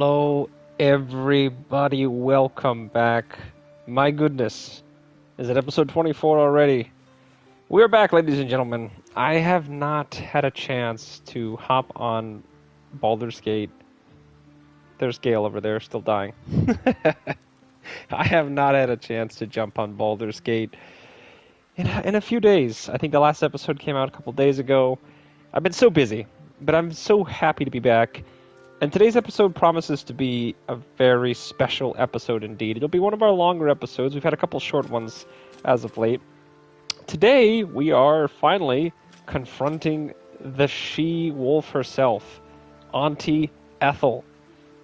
Hello, everybody. Welcome back. My goodness, is it episode 24 already? We're back, ladies and gentlemen. I have not had a chance to hop on Baldur's Gate. There's Gale over there, still dying. I have not had a chance to jump on Baldur's Gate in a few days. I think the last episode came out a couple days ago. I've been so busy, but I'm so happy to be back. And today's episode promises to be a very special episode indeed. It'll be one of our longer episodes. We've had a couple short ones as of late. Today, we are finally confronting the she-wolf herself, Auntie Ethel.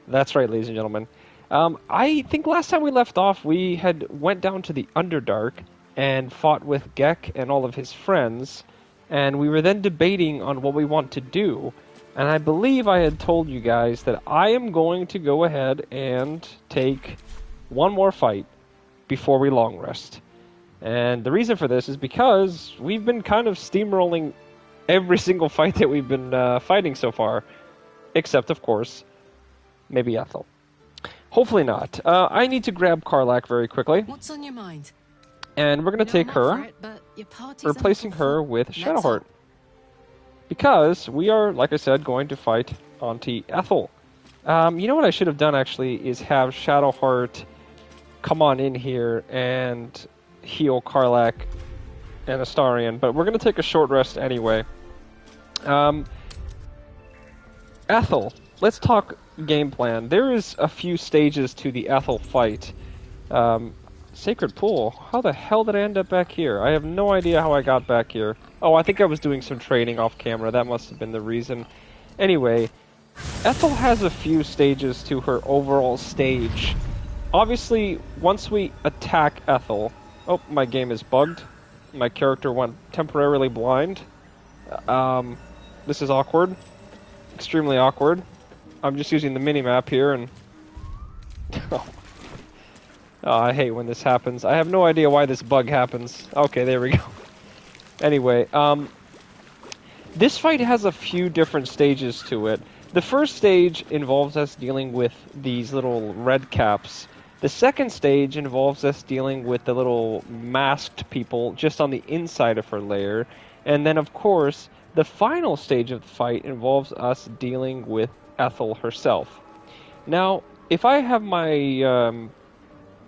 That's right, ladies and gentlemen. I think last time we left off, we had went down to the Underdark and fought with Gith and all of his friends, and we were then debating on what we want to do. And I believe I had told you guys that I am going to go ahead and take one more fight before we long rest. And the reason for this is because we've been kind of steamrolling every single fight that we've been fighting so far. Except, of course, maybe Ethel. Hopefully not. I need to grab Karlach very quickly. What's on your mind? And we're going to take her, replacing her with Shadowheart. Because we are, like I said, going to fight Auntie Ethel. You know what I should have done, actually, is have Shadowheart come on in here and heal Karlach and Astarion. But we're going to take a short rest anyway. Ethel, let's talk game plan. There is a few stages to the Ethel fight. Sacred Pool. How the hell did I end up back here? I have no idea how I got back here. Oh, I think I was doing some trading off camera. That must have been the reason. Anyway, Ethel has a few stages to her overall stage. Obviously, once we attack Ethel... Oh, my game is bugged. My character went temporarily blind. This is awkward. Extremely awkward. I'm just using the minimap here and... Oh, I hate when this happens. I have no idea why this bug happens. Okay, there we go. Anyway, this fight has a few different stages to it. The first stage involves us dealing with these little red caps. The second stage involves us dealing with the little masked people just on the inside of her lair. And then, of course, the final stage of the fight involves us dealing with Ethel herself. Now, if I have my...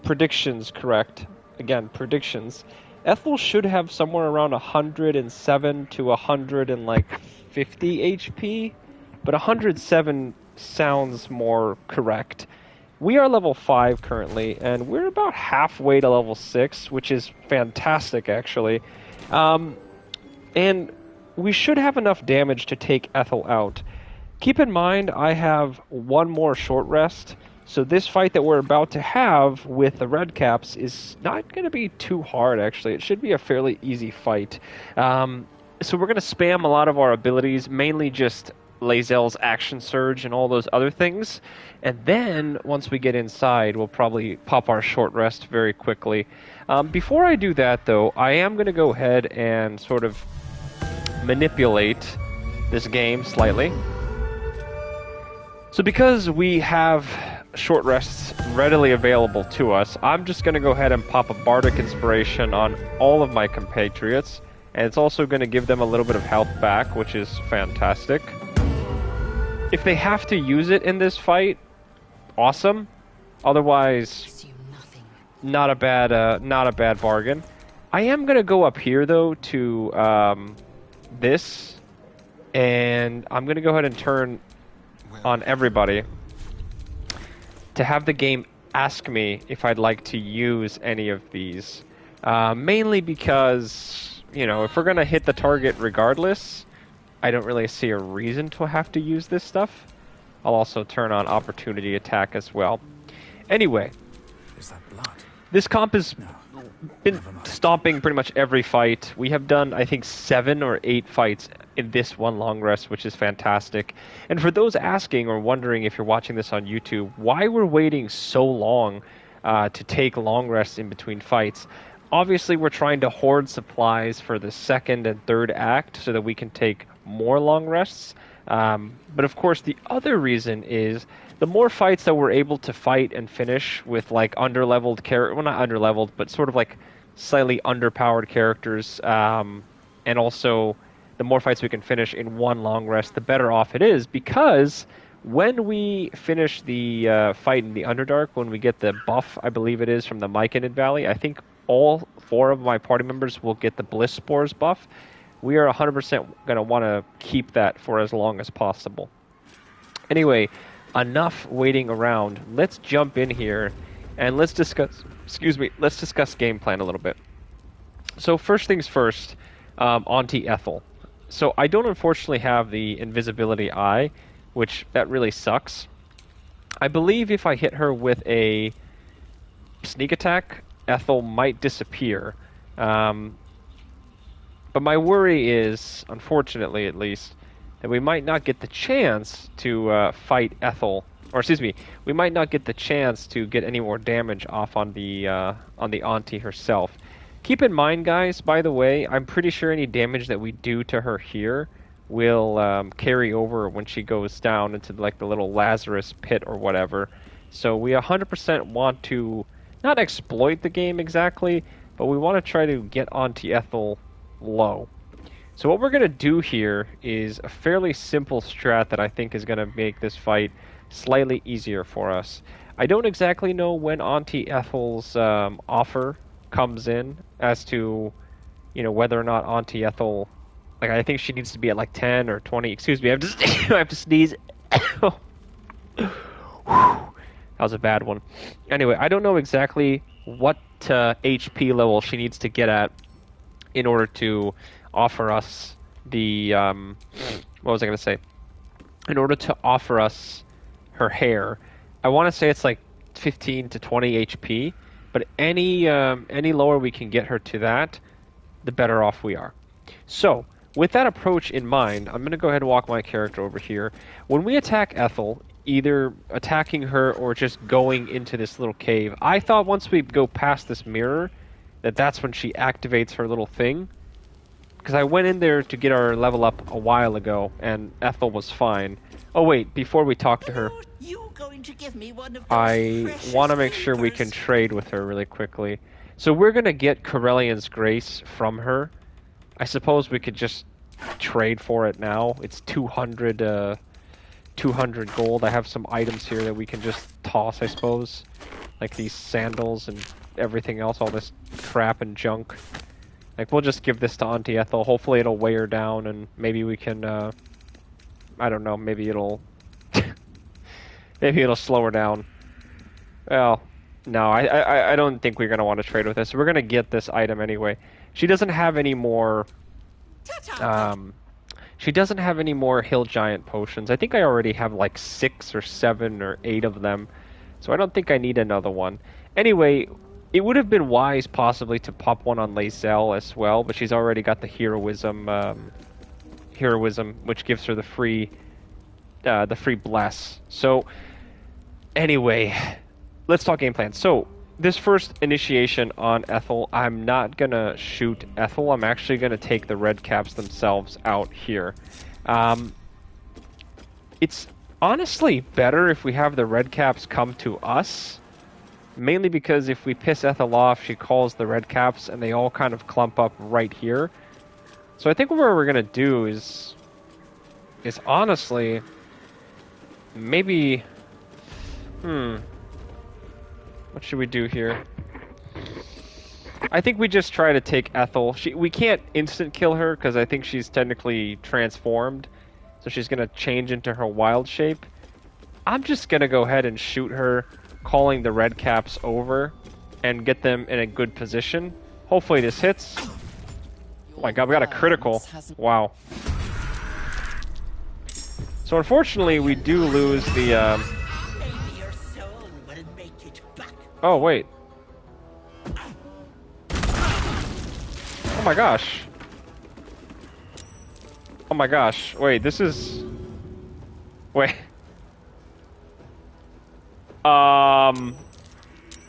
predictions correct, again, predictions, Ethel should have somewhere around 107 to 150 HP, but 107 sounds more correct. We are level 5 currently, and we're about halfway to level 6, which is fantastic, actually. And we should have enough damage to take Ethel out. Keep in mind, I have one more short rest, so this fight that we're about to have with the Red Caps is not going to be too hard, actually. It should be a fairly easy fight. So we're going to spam a lot of our abilities, mainly just Lae'zel's Action Surge and all those other things. And then, once we get inside, we'll probably pop our short rest very quickly. Before I do that, though, I am going to go ahead and sort of manipulate this game slightly. So because we have short rests readily available to us, I'm just going to go ahead and pop a Bardic Inspiration on all of my compatriots, and it's also going to give them a little bit of health back, which is fantastic. If they have to use it in this fight, awesome. Otherwise, not a bad bargain. I am going to go up here, though, to this, and I'm going to go ahead and turn on everybody to have the game ask me if I'd like to use any of these. Mainly because, you know, if we're going to hit the target regardless, I don't really see a reason to have to use this stuff. I'll also turn on opportunity attack as well. Anyway, is that blood? This comp has been stomping pretty much every fight. We have done, I think, 7 or 8 fights in this one long rest, which is fantastic. And for those asking or wondering if you're watching this on YouTube, why we're waiting so long to take long rests in between fights, obviously we're trying to hoard supplies for the second and third act so that we can take more long rests. But of course, the other reason is the more fights that we're able to fight and finish with like underleveled character, well, not underleveled, but sort of like slightly underpowered characters, and also the more fights we can finish in one long rest, the better off it is, because when we finish the fight in the Underdark, when we get the buff, I believe it is, from the Myconid Valley, I think all 4 of my party members will get the Bliss Spores buff. We are 100% going to want to keep that for as long as possible. Anyway, enough waiting around. Let's jump in here and let's discuss, let's discuss game plan a little bit. So first things first, Auntie Ethel. So I don't unfortunately have the invisibility eye, which that really sucks. I believe if I hit her with a sneak attack, Ethel might disappear. But my worry is, unfortunately at least, that we might not get the chance to fight Ethel, or excuse me, we might not get the chance to get any more damage off on the Auntie herself. Keep in mind, guys, by the way, I'm pretty sure any damage that we do to her here will carry over when she goes down into like the little Lazarus pit or whatever. So we 100% want to not exploit the game exactly, but we want to try to get Auntie Ethel low. So what we're going to do here is a fairly simple strat that I think is going to make this fight slightly easier for us. I don't exactly know when Auntie Ethel's offer comes in as to, you know, whether or not Auntie Ethel, like, I think she needs to be at like 10 or 20. Excuse me, I have to sneeze. That was a bad one. Anyway, I don't know exactly what HP level she needs to get at in order to offer us the what was I going to say? In order to offer us her hair. I want to say it's like 15 to 20 HP, but any lower we can get her to that, the better off we are. So, with that approach in mind, I'm going to go ahead and walk my character over here. When we attack Ethel, either attacking her or just going into this little cave, I thought once we go past this mirror, that's when she activates her little thing. Because I went in there to get our level up a while ago, and Ethel was fine. Oh wait, before we talk to her, I want to make sure we can trade with her really quickly. So we're going to get Corellian's Grace from her. I suppose we could just trade for it now. It's 200 gold. I have some items here that we can just toss, I suppose. Like these sandals and everything else, all this crap and junk. Like, we'll just give this to Auntie Ethel. Hopefully it'll weigh her down, and maybe we can, I don't know, maybe it'll... maybe it'll slow her down. Well, no, I don't think we're going to want to trade with this. We're going to get this item anyway. She doesn't have any more... she doesn't have any more Hill Giant potions. I think I already have like 6 or 7 or 8 of them. So I don't think I need another one. Anyway... It would have been wise, possibly, to pop one on Lae'zel as well, but she's already got the heroism, which gives her the free bless. So, anyway, let's talk game plan. So, this first initiation on Ethel, I'm not gonna shoot Ethel. I'm actually gonna take the red caps themselves out here. It's honestly better if we have the red caps come to us. Mainly because if we piss Ethel off, she calls the red caps, and they all kind of clump up right here. So I think what we're gonna do is honestly, maybe, what should we do here? I think we just try to take Ethel. We can't instant kill her because I think she's technically transformed, so she's gonna change into her wild shape. I'm just gonna go ahead and shoot her, calling the red caps over and get them in a good position. Hopefully this hits. Oh my god, we got a critical. Wow. So unfortunately we do lose the Oh wait. Oh my gosh. Oh my gosh. Wait, this is... Wait.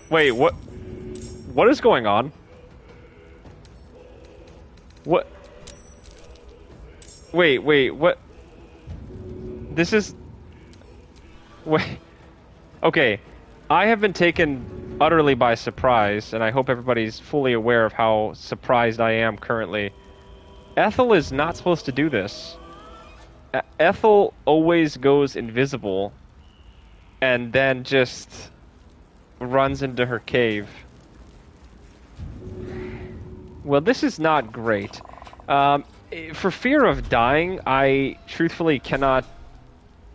Wait, what? What is going on? What? Wait, what? This is... Wait. Okay. I have been taken utterly by surprise, and I hope everybody's fully aware of how surprised I am currently. Ethel is not supposed to do this. Ethel always goes invisible and then just runs into her cave. Well, this is not great. For fear of dying, I truthfully cannot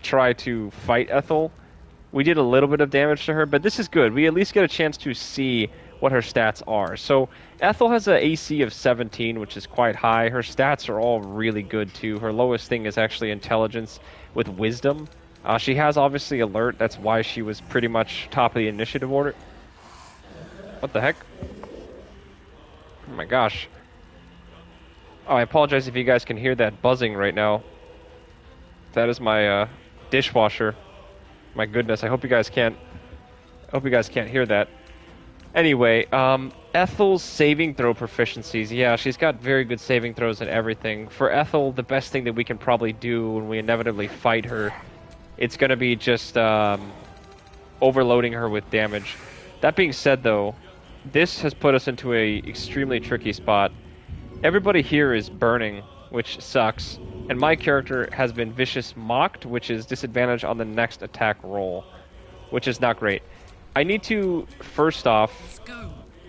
try to fight Ethel. We did a little bit of damage to her, but this is good. We at least get a chance to see what her stats are. So Ethel has an AC of 17, which is quite high. Her stats are all really good too. Her lowest thing is actually intelligence with wisdom. She has obviously alert. That's why she was pretty much top of the initiative order. What the heck? Oh my gosh. Oh, I apologize if you guys can hear that buzzing right now. That is my dishwasher. My goodness, I hope you guys can't hear that. Anyway, Ethel's saving throw proficiencies. Yeah, she's got very good saving throws and everything. For Ethel, the best thing that we can probably do when we inevitably fight her, it's going to be just overloading her with damage. That being said, though, this has put us into a extremely tricky spot. Everybody here is burning, which sucks. And my character has been Vicious Mocked, which is disadvantage on the next attack roll, which is not great. I need to, first off,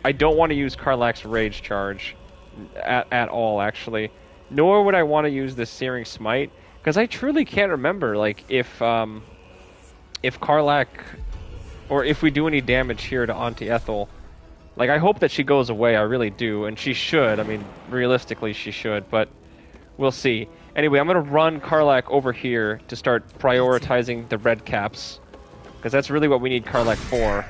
I don't want to use Karlach's Rage Charge at all, actually. Nor would I want to use the Searing Smite, because I truly can't remember, like, if Karlach, or if we do any damage here to Auntie Ethel. Like, I hope that she goes away, I really do, and she should. I mean, realistically, she should, but we'll see. Anyway, I'm going to run Karlach over here to start prioritizing the red caps, because that's really what we need Karlach for.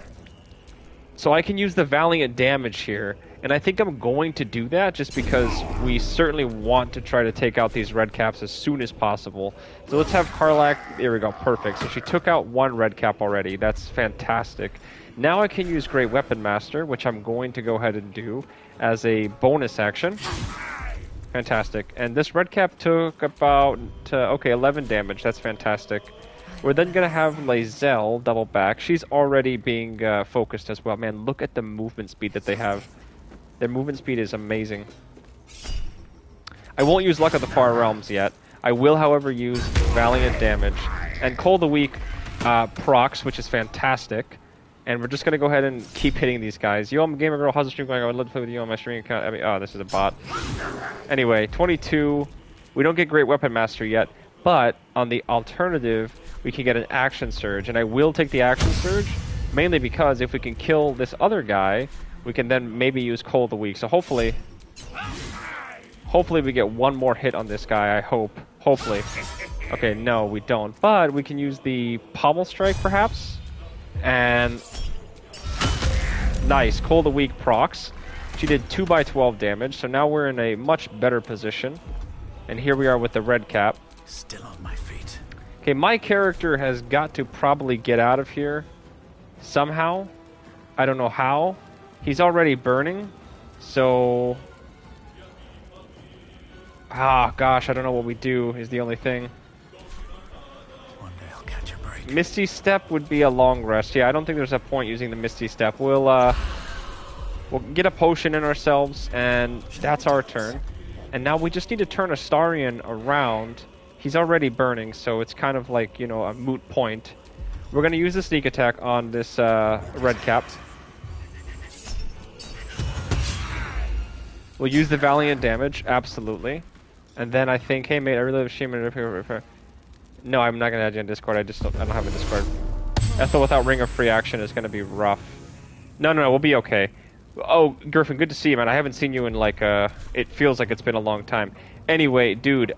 So I can use the Valiant damage here, and I think I'm going to do that just because we certainly want to try to take out these red caps as soon as possible. So let's have Karlach... There we go, perfect. So she took out one red cap already. That's fantastic. Now I can use Great Weapon Master, which I'm going to go ahead and do as a bonus action. Fantastic. And this red cap took about, 11 damage. That's fantastic. We're then going to have Lae'zel double back. She's already being focused as well. Man, look at the movement speed that they have. Their movement speed is amazing. I won't use Luck of the Far Realms yet. I will, however, use Valiant damage. And Cold the Weak procs, which is fantastic. And we're just going to go ahead and keep hitting these guys. Yo, I'm a gamer girl. How's the stream going? I would love to play with you on my stream account. I mean, oh, this is a bot. Anyway, 22. We don't get Great Weapon Master yet. But on the alternative, we can get an Action Surge. And I will take the Action Surge, mainly because if we can kill this other guy, we can then maybe use Cold the Weak. So hopefully we get one more hit on this guy, I hope. Hopefully. Okay, no, we don't. But we can use the Pommel Strike, perhaps. And nice, Cold the Weak procs. She did 2x12 damage, so now we're in a much better position. And here we are with the red cap. Still on my feet. Okay, my character has got to probably get out of here somehow. I don't know how. He's already burning, so... Ah, gosh, I don't know what we do is the only thing. One day I'll catch a break. Misty Step would be a long rest. Yeah, I don't think there's a point using the Misty Step. We'll get a potion in ourselves, and that's our turn. And now we just need to turn Astarion around. He's already burning, so it's kind of like, you know, a moot point. We're going to use the sneak attack on this red cap. We'll use the Valiant damage, absolutely. And then I think, hey mate, I really have a shame in repair. No, I'm not going to add you on Discord. I don't have a Discord. Ethel without Ring of Free Action is going to be rough. No, we'll be okay. Oh, Griffin, good to see you, man. I haven't seen you in like it feels like it's been a long time. Anyway, dude,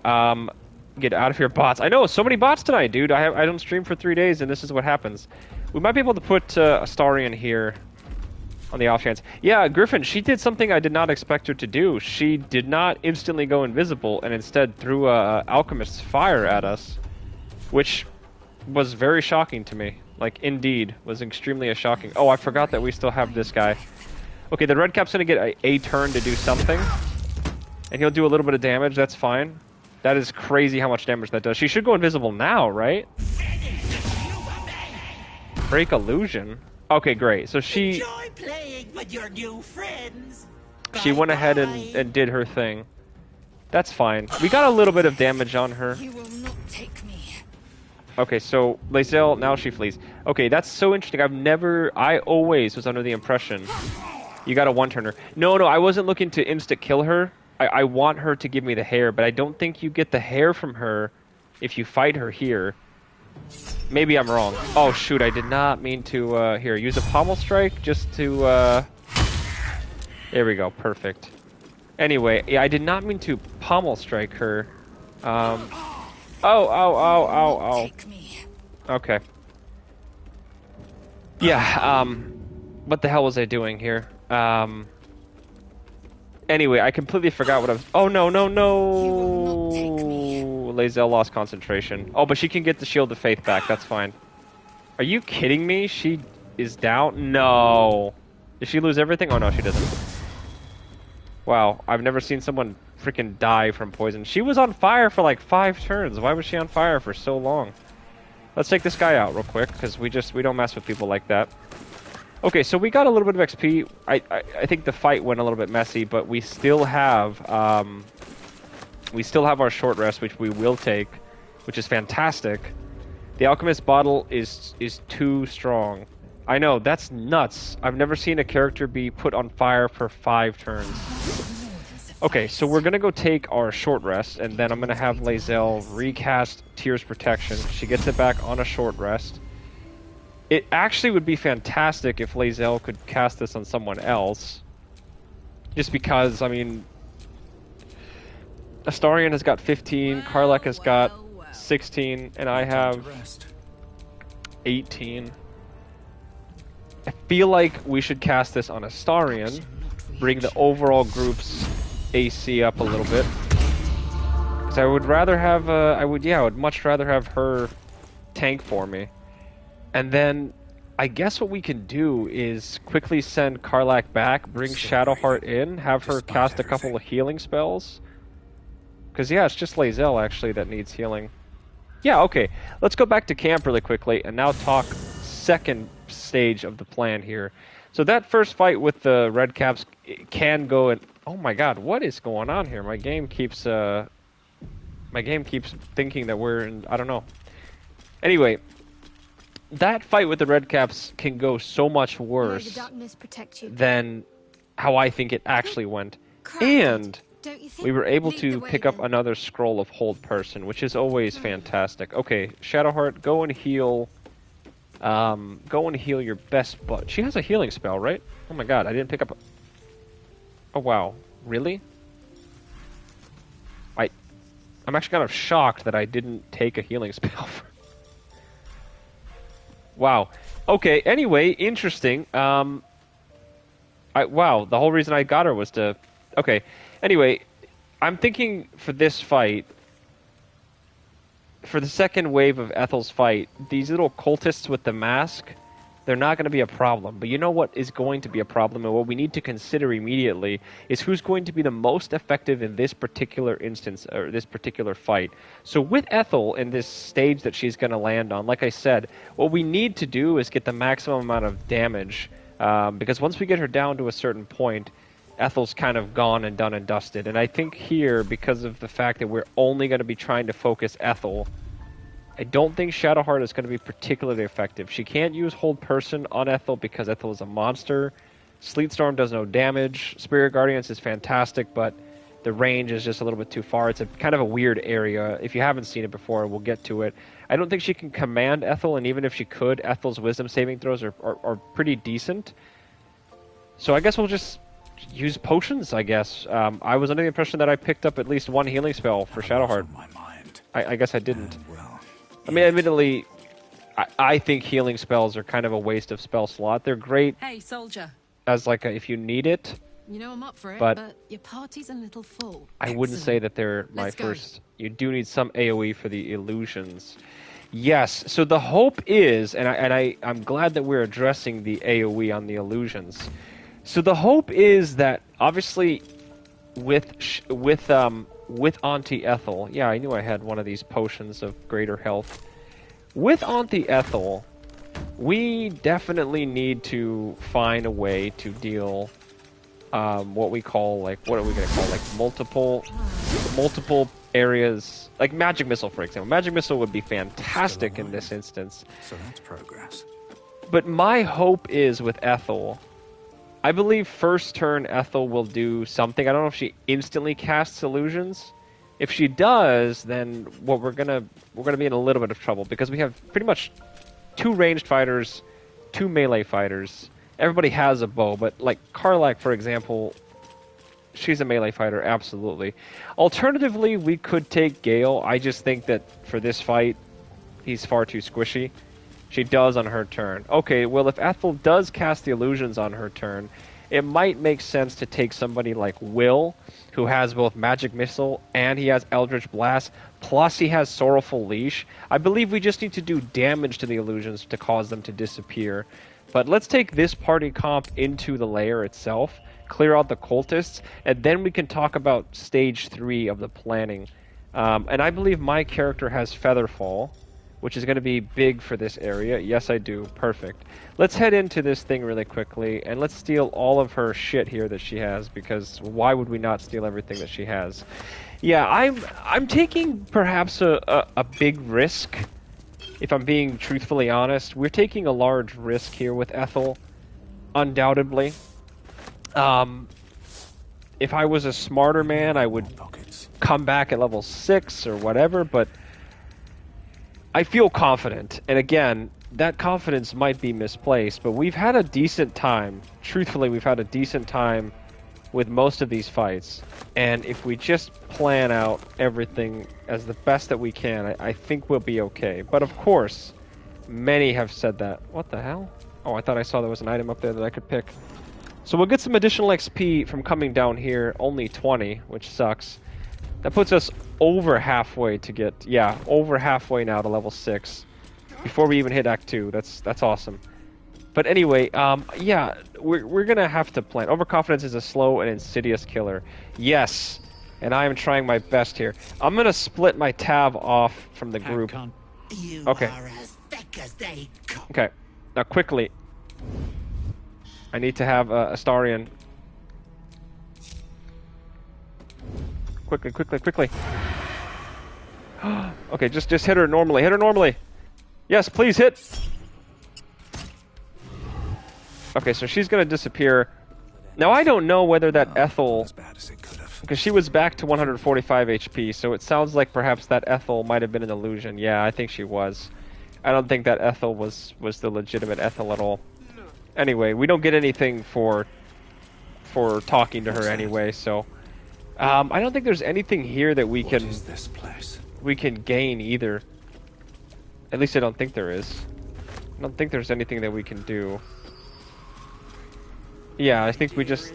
get out of here, bots. I know, so many bots tonight, dude. I don't stream for 3 days, and this is what happens. We might be able to put Astarion here on the off chance. Yeah, Griffin, she did something I did not expect her to do. She did not instantly go invisible, and instead threw Alchemist's Fire at us, which was very shocking to me. Like, indeed, was extremely shocking. Oh, I forgot that we still have this guy. Okay, the red cap's gonna get a turn to do something, and he'll do a little bit of damage. That's fine. That is crazy how much damage that does. She should go invisible now, right? Break illusion. Okay, great. So she Enjoy playing with your new friends. went ahead and did her thing. That's fine. We got a little bit of damage on her. You will not take me. Okay, so Lae'zel, now she flees. Okay, that's so interesting. I always was under the impression you got a one-turner. No, I wasn't looking to insta-kill her. I want her to give me the hair, but I don't think you get the hair from her if you fight her here. Maybe I'm wrong. Oh, shoot, I did not mean to, here, use a pommel strike just to, there we go, perfect. Anyway, yeah, I did not mean to pommel strike her. Oh. Take me. Okay. Yeah, what the hell was I doing here? Anyway, I completely forgot what I was... Oh, no. Lae'zel lost concentration. Oh, but she can get the Shield of Faith back, that's fine. Are you kidding me? She is down? No. Did she lose everything? Oh, no, she doesn't. Wow, I've never seen someone freaking die from poison. She was on fire for like 5 turns. Why was she on fire for so long? Let's take this guy out real quick, because we don't mess with people like that. Okay, so we got a little bit of XP. I think the fight went a little bit messy, but we still have our short rest, which we will take, which is fantastic. The Alchemist bottle is too strong. I know, that's nuts. I've never seen a character be put on fire for 5 turns. Okay, so we're gonna go take our short rest, and then I'm gonna have Lae'zel recast Tear's Protection. She gets it back on a short rest. It actually would be fantastic if Lae'zel could cast this on someone else. Just because, I mean... Astarion has got 15, Karlach has got 16, and I have 18. I feel like we should cast this on Astarion, bring the overall group's AC up a little bit. Because I would rather have, I would much rather have her tank for me. And then, I guess what we can do is quickly send Karlach back, bring Shadowheart in, have her cast a couple of healing spells. Because, yeah, it's just Lae'zel, actually, that needs healing. Yeah, okay. Let's go back to camp really quickly, and now talk second stage of the plan here. So that first fight with the Redcaps can go and... Oh my god, what is going on here? My game keeps thinking that we're in... I don't know. Anyway... That fight with the Redcaps can go so much worse than how I think it actually went. And we were able to pick up another scroll of Hold Person, which is always fantastic. Okay, Shadowheart, go and heal your best butt. She has a healing spell, right? Oh my god, I didn't pick up... Oh wow, really? I'm actually kind of shocked that I didn't take a healing spell. Wow. Okay, anyway, interesting. Wow, the whole reason I got her was to... Okay, anyway, I'm thinking for this fight, for the second wave of Ethel's fight, these little cultists with the mask, they're not going to be a problem. But you know what is going to be a problem, and what we need to consider immediately is who's going to be the most effective in this particular instance, or this particular fight. So with Ethel in this stage that she's going to land on, like I said, what we need to do is get the maximum amount of damage, because once we get her down to a certain point, Ethel's kind of gone and done and dusted. And I think here, because of the fact that we're only going to be trying to focus Ethel, I don't think Shadowheart is going to be particularly effective. She can't use Hold Person on Ethel because Ethel is a monster. Sleet Storm does no damage. Spirit Guardians is fantastic, but the range is just a little bit too far. It's a kind of a weird area. If you haven't seen it before, we'll get to it. I don't think she can command Ethel, and even if she could, Ethel's wisdom saving throws are pretty decent. So I guess we'll just use potions, I guess. I was under the impression that I picked up at least one healing spell for Shadowheart. I guess I didn't. I mean, admittedly, I think healing spells are kind of a waste of spell slot. They're great Hey, soldier. as like if you need it. You know I'm up for it, But but your party's a little full. I wouldn't say that they're my Let's go. first. You do need some AoE for the illusions. Yes, so the hope is, and I'm glad that we're addressing the AoE on the illusions. So the hope is that obviously with with Auntie Ethel, yeah, I knew I had one of these potions of greater health. With Auntie Ethel, we definitely need to find a way to deal what we call, like, what are we going to call, like, multiple areas, like magic missile, for example. Magic missile would be fantastic in this instance. So that's progress. But my hope is with Ethel, I believe first turn Ethel will do something. I don't know if she instantly casts illusions. If she does, then what we're gonna be in a little bit of trouble, because we have pretty much 2 ranged fighters, 2 melee fighters. Everybody has a bow, but like Karlak, for example, she's a melee fighter, absolutely. Alternatively, we could take Gale. I just think that for this fight, he's far too squishy. She does on her turn. Okay, well, if Ethel does cast the illusions on her turn, it might make sense to take somebody like Will, who has both Magic Missile and he has Eldritch Blast, plus he has Sorrowful Leash. I believe we just need to do damage to the illusions to cause them to disappear. But let's take this party comp into the lair itself, clear out the cultists, and then we can talk about stage 3 of the planning. And I believe my character has Featherfall, which is going to be big for this area. Yes, I do. Perfect. Let's head into this thing really quickly, and let's steal all of her shit here that she has, because why would we not steal everything that she has? Yeah, I'm taking perhaps a big risk, if I'm being truthfully honest. We're taking a large risk here with Ethel, undoubtedly. If I was a smarter man, I would come back at level 6 or whatever, but I feel confident, and again, that confidence might be misplaced, but we've had a decent time. Truthfully, we've had a decent time with most of these fights, and if we just plan out everything as the best that we can, I think we'll be okay. But of course, many have said that. What the hell? Oh, I thought I saw there was an item up there that I could pick. So we'll get some additional XP from coming down here, only 20, which sucks. That puts us over halfway to get, yeah, over halfway now to level 6. Before we even hit Act 2. That's awesome. But anyway, yeah, we're gonna have to plan. Overconfidence is a slow and insidious killer. Yes, and I am trying my best here. I'm gonna split my tab off from the group. You Okay. are as thick as they come. Okay, now quickly. I need to have Astarion. Quickly, quickly, quickly. Okay, just hit her normally. Hit her normally. Yes, please hit. Okay, so she's gonna disappear. Now I don't know whether that Ethel, As bad as it could have. because she was back to 145 HP, so it sounds like perhaps that Ethel might have been an illusion. Yeah, I think she was. I don't think that Ethel was the legitimate Ethel at all. Anyway, we don't get anything for talking to her anyway, so I don't think there's anything here that we What can is this place? gain either. At least I don't think there is. I don't think there's anything that we can do. Yeah, I think we just...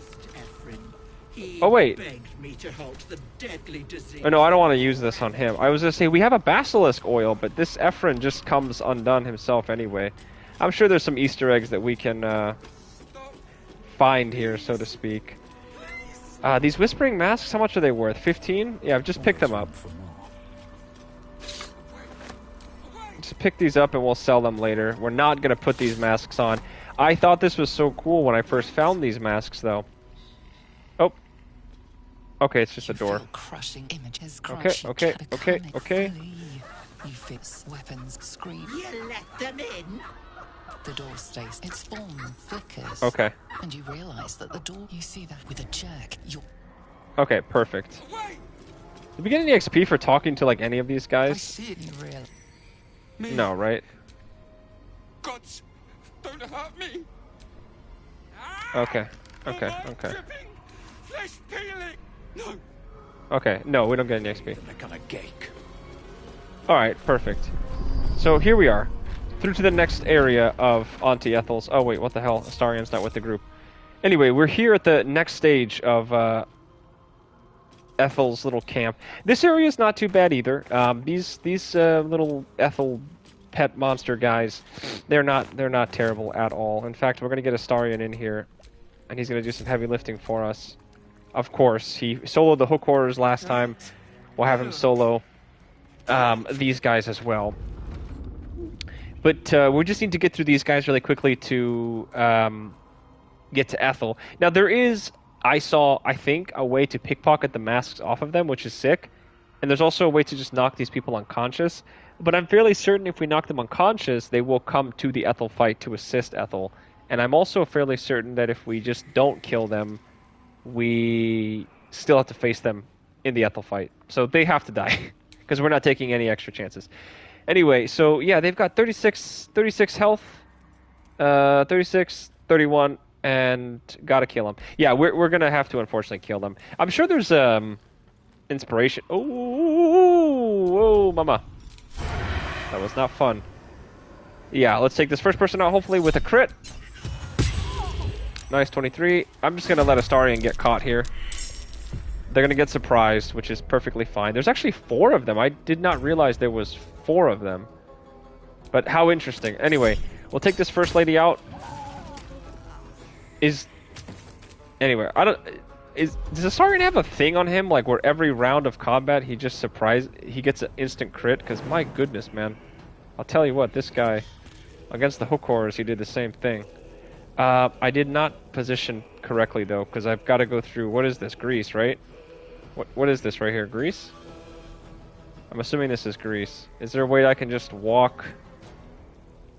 He Oh, wait. begged me to halt the deadly disease. Oh, no, I don't want to use this on him. I was going to say, we have a basilisk oil, but this Ephron just comes undone himself anyway. I'm sure there's some Easter eggs that we can find here, so to speak. These Whispering Masks, how much are they worth? 15? Yeah, I've just picked them up. For more. Just pick these up and we'll sell them later. We're not going to put these masks on. I thought this was so cool when I first found these masks, though. Oh. Okay, it's just a door. Crushing images. Okay. You fix weapons, scream. You let them in? The door stays. Its form flickers. Okay. And you realize that the door. You see that with a jerk. You're. Okay, perfect. Did we get any XP for talking to, like, any of these I guys? see it. You realize. No, right? Gods, don't hurt me. Okay. Blood Okay. dripping, flesh peeling. No. Okay, no, we don't get any XP. They're gonna gake. Alright, perfect. So here we are. Through to the next area of Auntie Ethel's. Oh wait, what the hell? Astarion's not with the group. Anyway, we're here at the next stage of Ethel's little camp. This area is not too bad either. These little Ethel pet monster guys, they're not terrible at all. In fact, we're gonna get Astarion in here, and he's gonna do some heavy lifting for us. Of course, he soloed the hook horrors last time. we'll have him solo these guys as well. But we just need to get through these guys really quickly to get to Ethel. Now there is, I think, a way to pickpocket the masks off of them, which is sick. And there's also a way to just knock these people unconscious. But I'm fairly certain if we knock them unconscious, they will come to the Ethel fight to assist Ethel. And I'm also fairly certain that if we just don't kill them, we still have to face them in the Ethel fight. So they have to die, because we're not taking any extra chances. Anyway, so yeah, they've got 36 health, 36, 31, and gotta kill them. Yeah, we're gonna have to unfortunately kill them. I'm sure there's inspiration. Oh, mama. That was not fun. Yeah, let's take this first person out, hopefully with a crit. Nice, 23. I'm just gonna let Astarion get caught here. They're gonna get surprised, which is perfectly fine. There's actually 4 of them. I did not realize there was 4 of them. But how interesting. Anyway, we'll take this first lady out. Anyway, does Astarion have a thing on him, like where every round of combat he just he gets an instant crit? Because my goodness, man. I'll tell you what, this guy, against the hook horrors, he did the same thing. I did not position correctly, though, because I've got to go through, what is this, grease, right? What is this right here, grease? I'm assuming this is grease. Is there a way I can just walk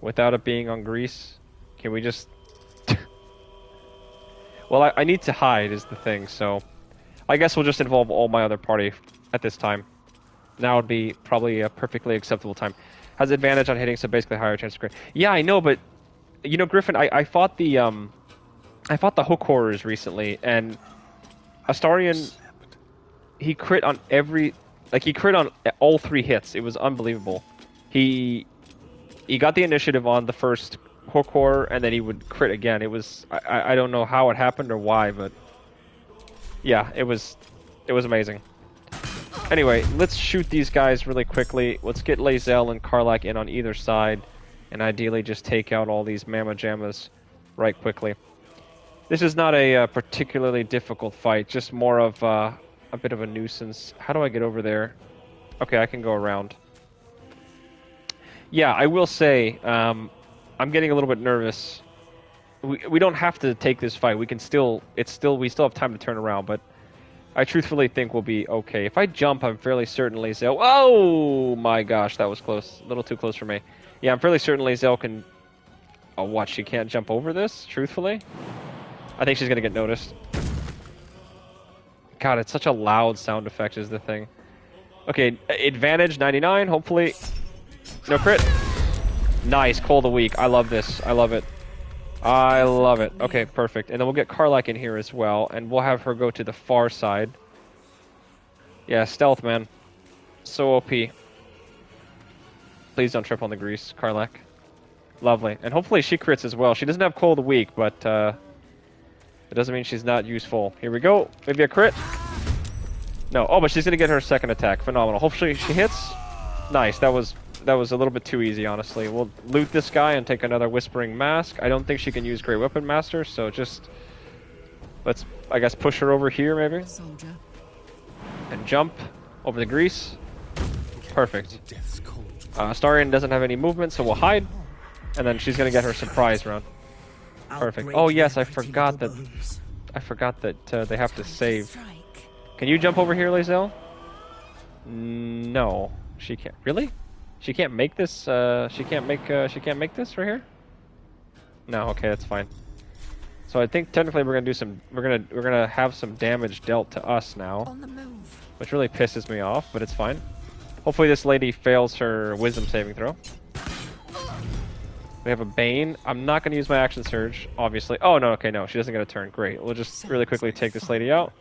without it being on grease? Can we just... Well, I need to hide is the thing, so... I guess we'll just involve all my other party at this time. Now would be probably a perfectly acceptable time. Has advantage on hitting, so basically higher chance of crit. Yeah, I know, but... You know, Griffin, I fought the hook horrors recently, and Astarion, he crit on he crit on all 3 hits. It was unbelievable. He got the initiative on the first hook horror, and then he would crit again. It was, I don't know how it happened or why, but yeah, it was amazing. Anyway, let's shoot these guys really quickly. Let's get Lae'zel and Karlach in on either side. And ideally just take out all these Mamma Jammas right quickly. This is not a particularly difficult fight, just more of a bit of a nuisance. How do I get over there? Okay, I can go around. Yeah, I will say, I'm getting a little bit nervous. We don't have to take this fight. We still have time to turn around, but I truthfully think we'll be okay. If I jump, I'm fairly certain Lae'zel... Oh my gosh, that was close. A little too close for me. Yeah, I'm fairly certain Lae'zel can... Oh, what? She can't jump over this? Truthfully? I think she's gonna get noticed. God, it's such a loud sound effect is the thing. Okay, advantage, 99, hopefully. No crit. Nice, Call of the Week. I love this. I love it. I love it. Okay, perfect. And then we'll get Karlach in here as well, and we'll have her go to the far side. Yeah, stealth, man. So OP. Please don't trip on the grease, Karlach. Lovely. And hopefully she crits as well. She doesn't have Call of the Week, but it doesn't mean she's not useful. Here we go. Maybe a crit? No. Oh, but she's going to get her second attack. Phenomenal. Hopefully she hits. Nice. That was a little bit too easy, honestly. We'll loot this guy and take another Whispering Mask. I don't think she can use Great Weapon Master, so just... Let's, I guess, push her over here, maybe? Soldier. And jump over the grease. Perfect. Astarion doesn't have any movement, so we'll hide. And then she's going to get her surprise round. Perfect. Oh yes, I forgot that they have to save. Can you jump over here, Lae'zel? No, she can't. Really? She can't make this. She can't make this right here. No. Okay, that's fine. So I think technically we're gonna do some. We're gonna have some damage dealt to us now, On the move. which really pisses me off. But it's fine. Hopefully this lady fails her wisdom saving throw. We have a Bane. I'm not going to use my action surge, obviously. Oh, no, okay, no. She doesn't get a turn. Great. We'll just really quickly take this lady out.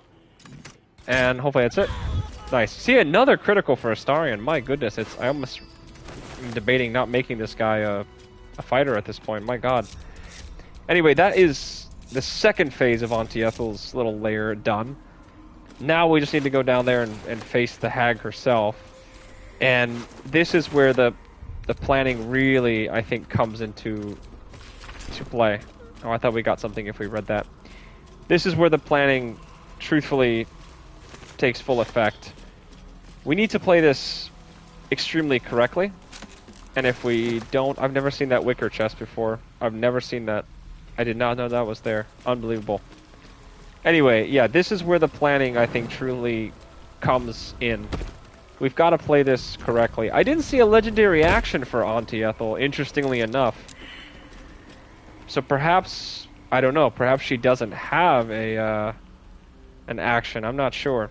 And hopefully that's it. Nice. See, another critical for Astarion. My goodness, I almost am debating not making this guy a fighter at this point. My god. Anyway, that is the second phase of Auntie Ethel's little lair done. Now we just need to go down there and face the hag herself. And this is where the planning really, I think, comes into play. Oh, I thought we got something if we read that. This is where the planning, truthfully, takes full effect. We need to play this extremely correctly. And if we don't... I've never seen that wicker chest before. I've never seen that. I did not know that was there. Unbelievable. Anyway, yeah, this is where the planning, I think, truly comes in. We've got to play this correctly. I didn't see a legendary action for Auntie Ethel, interestingly enough. So perhaps... I don't know. Perhaps she doesn't have a an action. I'm not sure.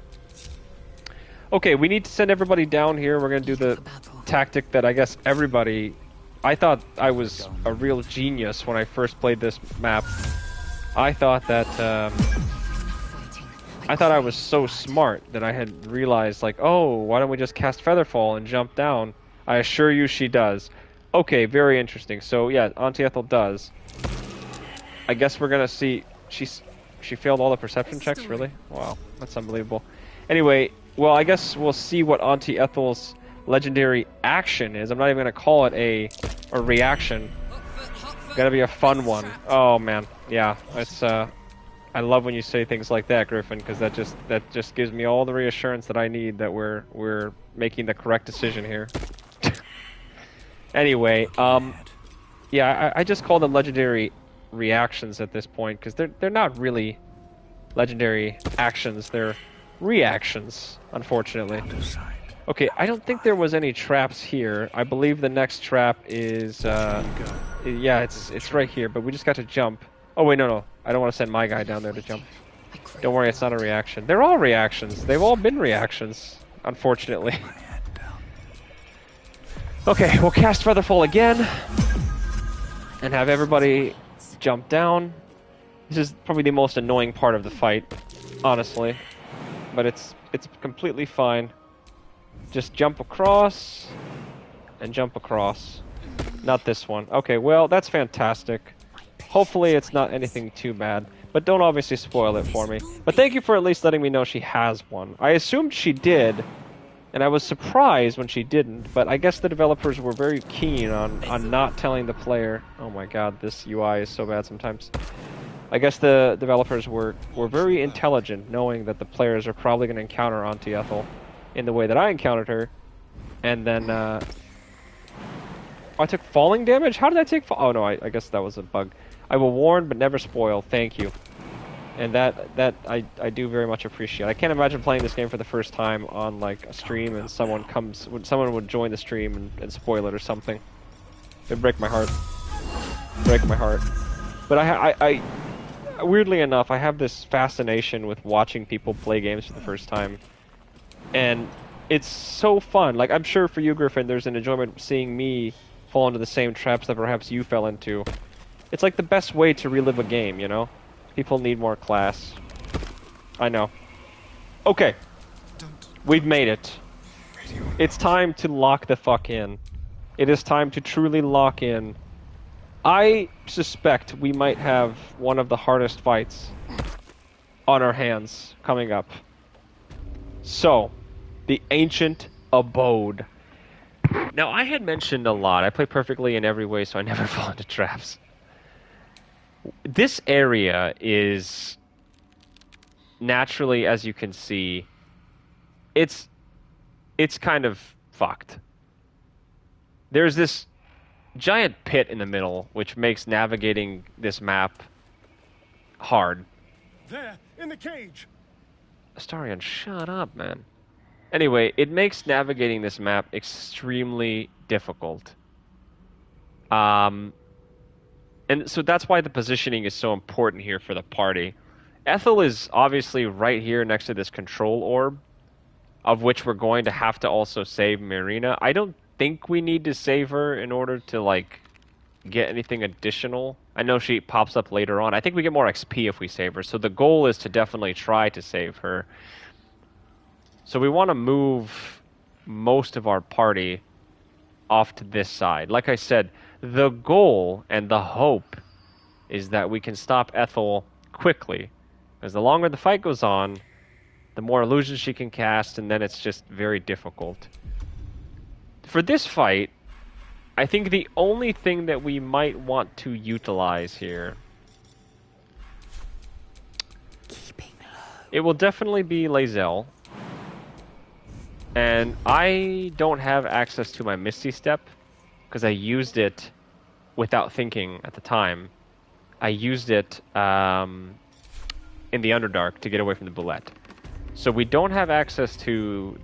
Okay, we need to send everybody down here. We're going to do the tactic that I guess everybody... I thought I was a real genius when I first played this map. I thought that... I thought I was so smart that I had realized, like, oh, why don't we just cast Featherfall and jump down? I assure you she does. Okay, very interesting. So, yeah, Auntie Ethel does. I guess we're going to see... She failed all the perception checks, really? Wow, that's unbelievable. Anyway, well, I guess we'll see what Auntie Ethel's legendary action is. I'm not even going to call it a reaction. Gotta be a fun one. Oh, man. Yeah, it's... I love when you say things like that, Griffin, because that just gives me all the reassurance that I need that we're making the correct decision here. Anyway, yeah, I just call them legendary reactions at this point because they're not really legendary actions. They're reactions, unfortunately. Okay, I don't think there was any traps here. I believe the next trap is yeah, it's right here, but we just got to jump. Oh wait, no. I don't want to send my guy down there to jump. Don't worry, it's not a reaction. They're all reactions. They've all been reactions, unfortunately. Okay, we'll cast Featherfall again and have everybody jump down. This is probably the most annoying part of the fight, honestly, but it's completely fine. Just jump across and jump across. Not this one. Okay, well, that's fantastic. Hopefully it's not anything too bad, but don't obviously spoil it for me. But thank you for at least letting me know she has one. I assumed she did, and I was surprised when she didn't, but I guess the developers were very keen on not telling the player... Oh my god, this UI is so bad sometimes. I guess the developers were very intelligent, knowing that the players are probably going to encounter Auntie Ethel in the way that I encountered her, and then... Oh, I took falling damage? How did I take oh no, I guess that was a bug. I will warn but never spoil, thank you. And that I do very much appreciate. I can't imagine playing this game for the first time on like a stream and someone would join the stream and spoil it or something. It'd break my heart. Break my heart. But I weirdly enough, I have this fascination with watching people play games for the first time. And it's so fun. Like, I'm sure for you, Griffin, there's an enjoyment seeing me fall into the same traps that perhaps you fell into. It's like the best way to relive a game, you know? People need more class. I know. Okay. We've made it. It's time to lock the fuck in. It is time to truly lock in. I suspect we might have one of the hardest fights on our hands coming up. So, the Ancient Abode. Now, I had mentioned a lot. I play perfectly in every way, so I never fall into traps. This area is naturally, as you can see, it's kind of fucked. There's this giant pit in the middle, which makes navigating this map hard. There, in the cage. Astarion, shut up, man. Anyway, it makes navigating this map extremely difficult. And so that's why the positioning is so important here for the party. Ethel is obviously right here next to this control orb, of which we're going to have to also save Marina. I don't think we need to save her in order to, like, get anything additional. I know she pops up later on. I think we get more XP if we save her, so the goal is to definitely try to save her. So we want to move most of our party off to this side. Like I said, the goal and the hope is that we can stop Ethel quickly. Because the longer the fight goes on, the more illusions she can cast, and then it's just very difficult. For this fight, I think the only thing that we might want to utilize here... Keeping low. It will definitely be Lae'zel. And I don't have access to my Misty Step because I used it without thinking at the time. I used it in the Underdark to get away from the bullet. So we don't have access to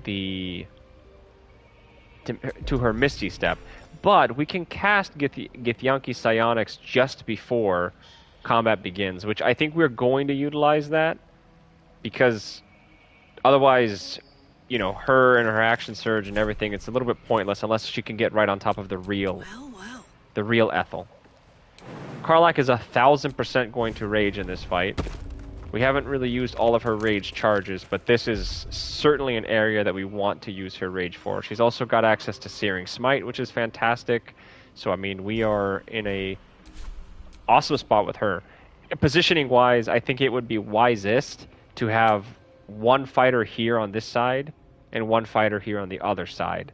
to her Misty Step, but we can cast Githyanki Psionics just before combat begins, which I think we're going to utilize that, because otherwise, you know, her and her action surge and everything, it's a little bit pointless unless she can get right on top of the real Ethel. Karlach is 1000% going to rage in this fight. We haven't really used all of her rage charges, but this is certainly an area that we want to use her rage for. She's also got access to Searing Smite, which is fantastic. So, I mean, we are in a awesome spot with her. Positioning-wise, I think it would be wisest to have one fighter here on this side and one fighter here on the other side.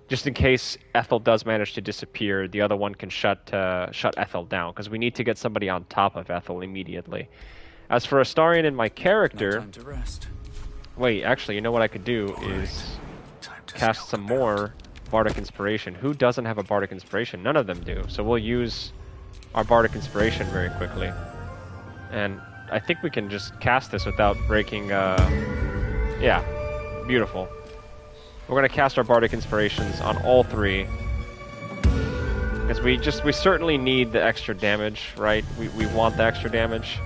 Just in case Ethel does manage to disappear, the other one can shut Ethel down, because we need to get somebody on top of Ethel immediately. As for Astarion and my character... No time to rest. Wait, actually, you know what I could do is cast some more Bardic Inspiration. Who doesn't have a Bardic Inspiration? None of them do. So we'll use our Bardic Inspiration very quickly. And I think we can just cast this without breaking... Yeah, beautiful. We're going to cast our Bardic Inspirations on all three. Because we certainly need the extra damage, right? We want the extra damage.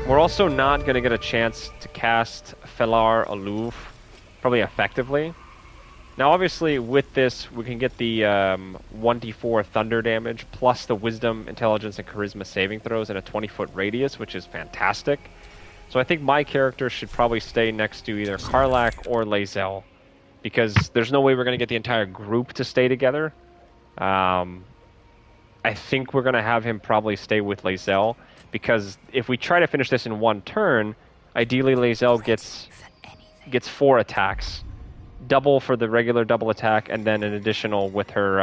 We're also not going to get a chance to cast Felar Aloof probably effectively. Now, obviously, with this, we can get the 1d4 thunder damage, plus the Wisdom, Intelligence, and Charisma saving throws in a 20-foot radius, which is fantastic. So I think my character should probably stay next to either Karlach or Lae'zel, because there's no way we're going to get the entire group to stay together. I think we're going to have him probably stay with Lae'zel, because if we try to finish this in one turn, ideally Lae'zel gets 4 attacks. Double for the regular double attack, and then an additional with her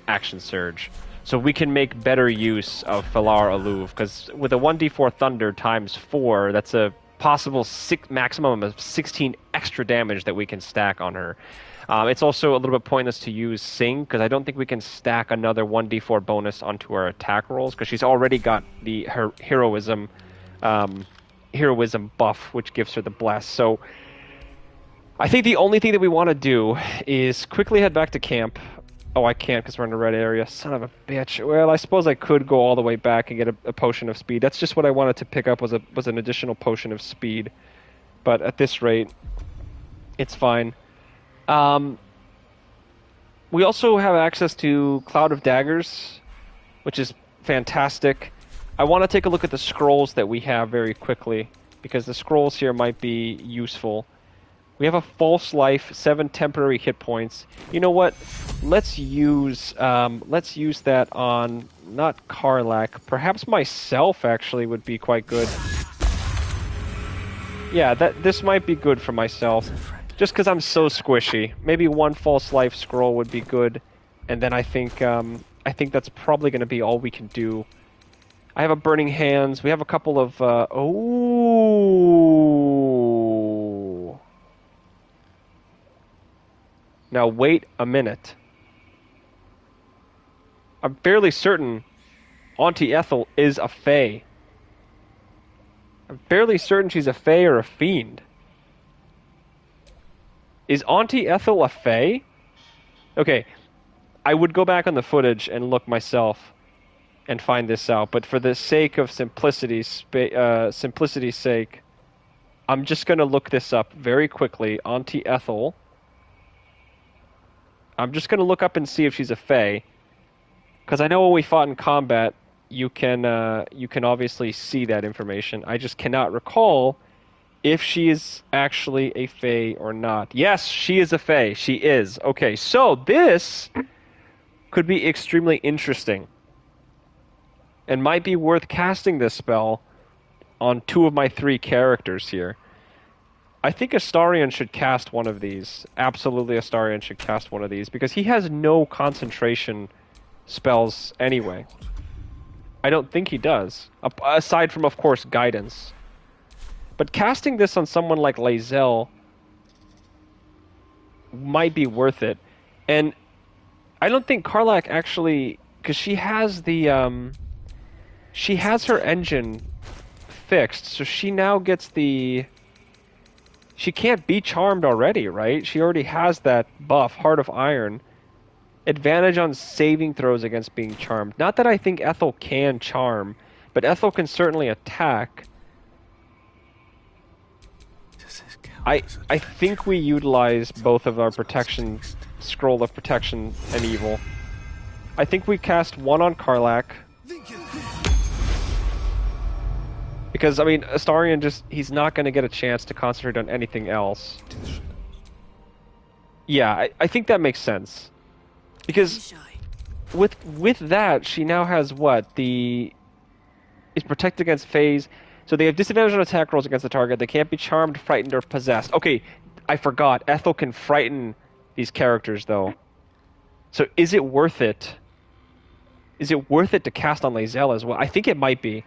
action surge. So we can make better use of Felar Aloof, because with a 1d4 thunder times 4, that's a possible maximum of 16 extra damage that we can stack on her. It's also a little bit pointless to use Sing, because I don't think we can stack another 1d4 bonus onto our attack rolls, because she's already got her heroism buff, which gives her the bless. So I think the only thing that we want to do is quickly head back to camp. Oh, I can't because we're in a red area. Son of a bitch. Well, I suppose I could go all the way back and get a potion of speed. That's just what I wanted to pick up, was an additional potion of speed. But at this rate, it's fine. We also have access to Cloud of Daggers, which is fantastic. I want to take a look at the scrolls that we have very quickly, because the scrolls here might be useful. We have a false life, 7 temporary hit points. You know what? Let's use that on not Karlach. Perhaps myself actually would be quite good. Yeah, this might be good for myself, just because I'm so squishy.Maybe 1 false life scroll would be good, and then I think that's probably going to be all we can do. I have a burning hands. We have a couple of Now wait a minute. I'm fairly certain Auntie Ethel is a fae. I'm fairly certain she's a fae or a fiend. Is Auntie Ethel a fae? Okay, I would go back on the footage and look myself and find this out, but for the sake of simplicity's sake, I'm just going to look this up very quickly. Auntie Ethel. I'm just going to look up and see if she's a fae, because I know when we fought in combat, you can obviously see that information. I just cannot recall if she is actually a fae or not. Yes, she is a fae. She is. Okay, so this could be extremely interesting, and might be worth casting this spell on 2 of my 3 characters here. I think Astarion should cast one of these. Absolutely, Astarion should cast one of these, because he has no concentration spells anyway. I don't think he does, aside from, of course, guidance. But casting this on someone like Lae'zel might be worth it. And I don't think Karlach actually, because she has the she has her engine fixed, so she now gets the. She can't be charmed already, right? She already has that buff, Heart of Iron. Advantage on saving throws against being charmed. Not that I think Ethel can charm, but Ethel can certainly attack. I think we utilize both of our protection, Scroll of Protection and Evil. I think we cast one on Karlach. Because, I mean, Astarion he's not going to get a chance to concentrate on anything else. Yeah, I think that makes sense. Because with that, she now has what? Is protected against phase. So they have disadvantage on attack rolls against the target. They can't be charmed, frightened, or possessed. Okay, I forgot. Ethel can frighten these characters, though. So is it worth it? Is it worth it to cast on Lae'zel as well? I think it might be.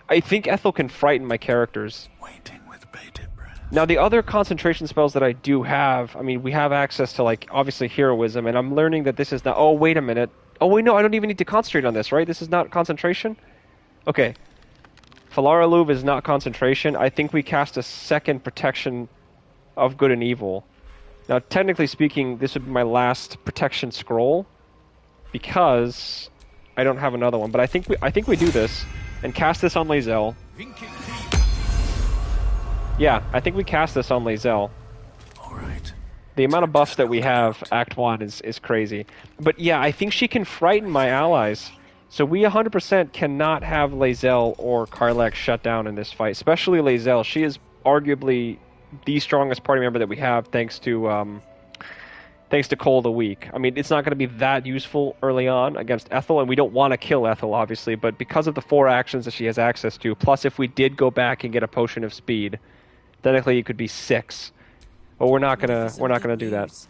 I think Ethel can frighten my characters. Waiting with bated breath. Now, the other concentration spells that I do have, I mean, we have access to, like, obviously Heroism, and I'm learning that this is not... Oh, wait a minute. Oh, wait, no, I don't even need to concentrate on this, right? This is not concentration? Okay. Falara Luv is not concentration. I think we cast a second protection of good and evil. Now, technically speaking, this would be my last protection scroll, because I don't have another one. But I think we do this, and cast this on Lae'zel. Yeah, I think we cast this on Lae'zel. Alright. The amount of buffs that we have, Act 1, is crazy. But yeah, I think she can frighten my allies. So we 100% cannot have Lae'zel or Karlach shut down in this fight. Especially Lae'zel. She is arguably the strongest party member that we have, thanks to Cole of the Week. I mean, it's not going to be that useful early on against Ethel, and we don't want to kill Ethel, obviously, but because of the 4 actions that she has access to, plus if we did go back and get a Potion of Speed, technically it could be 6. But we're not gonna do that.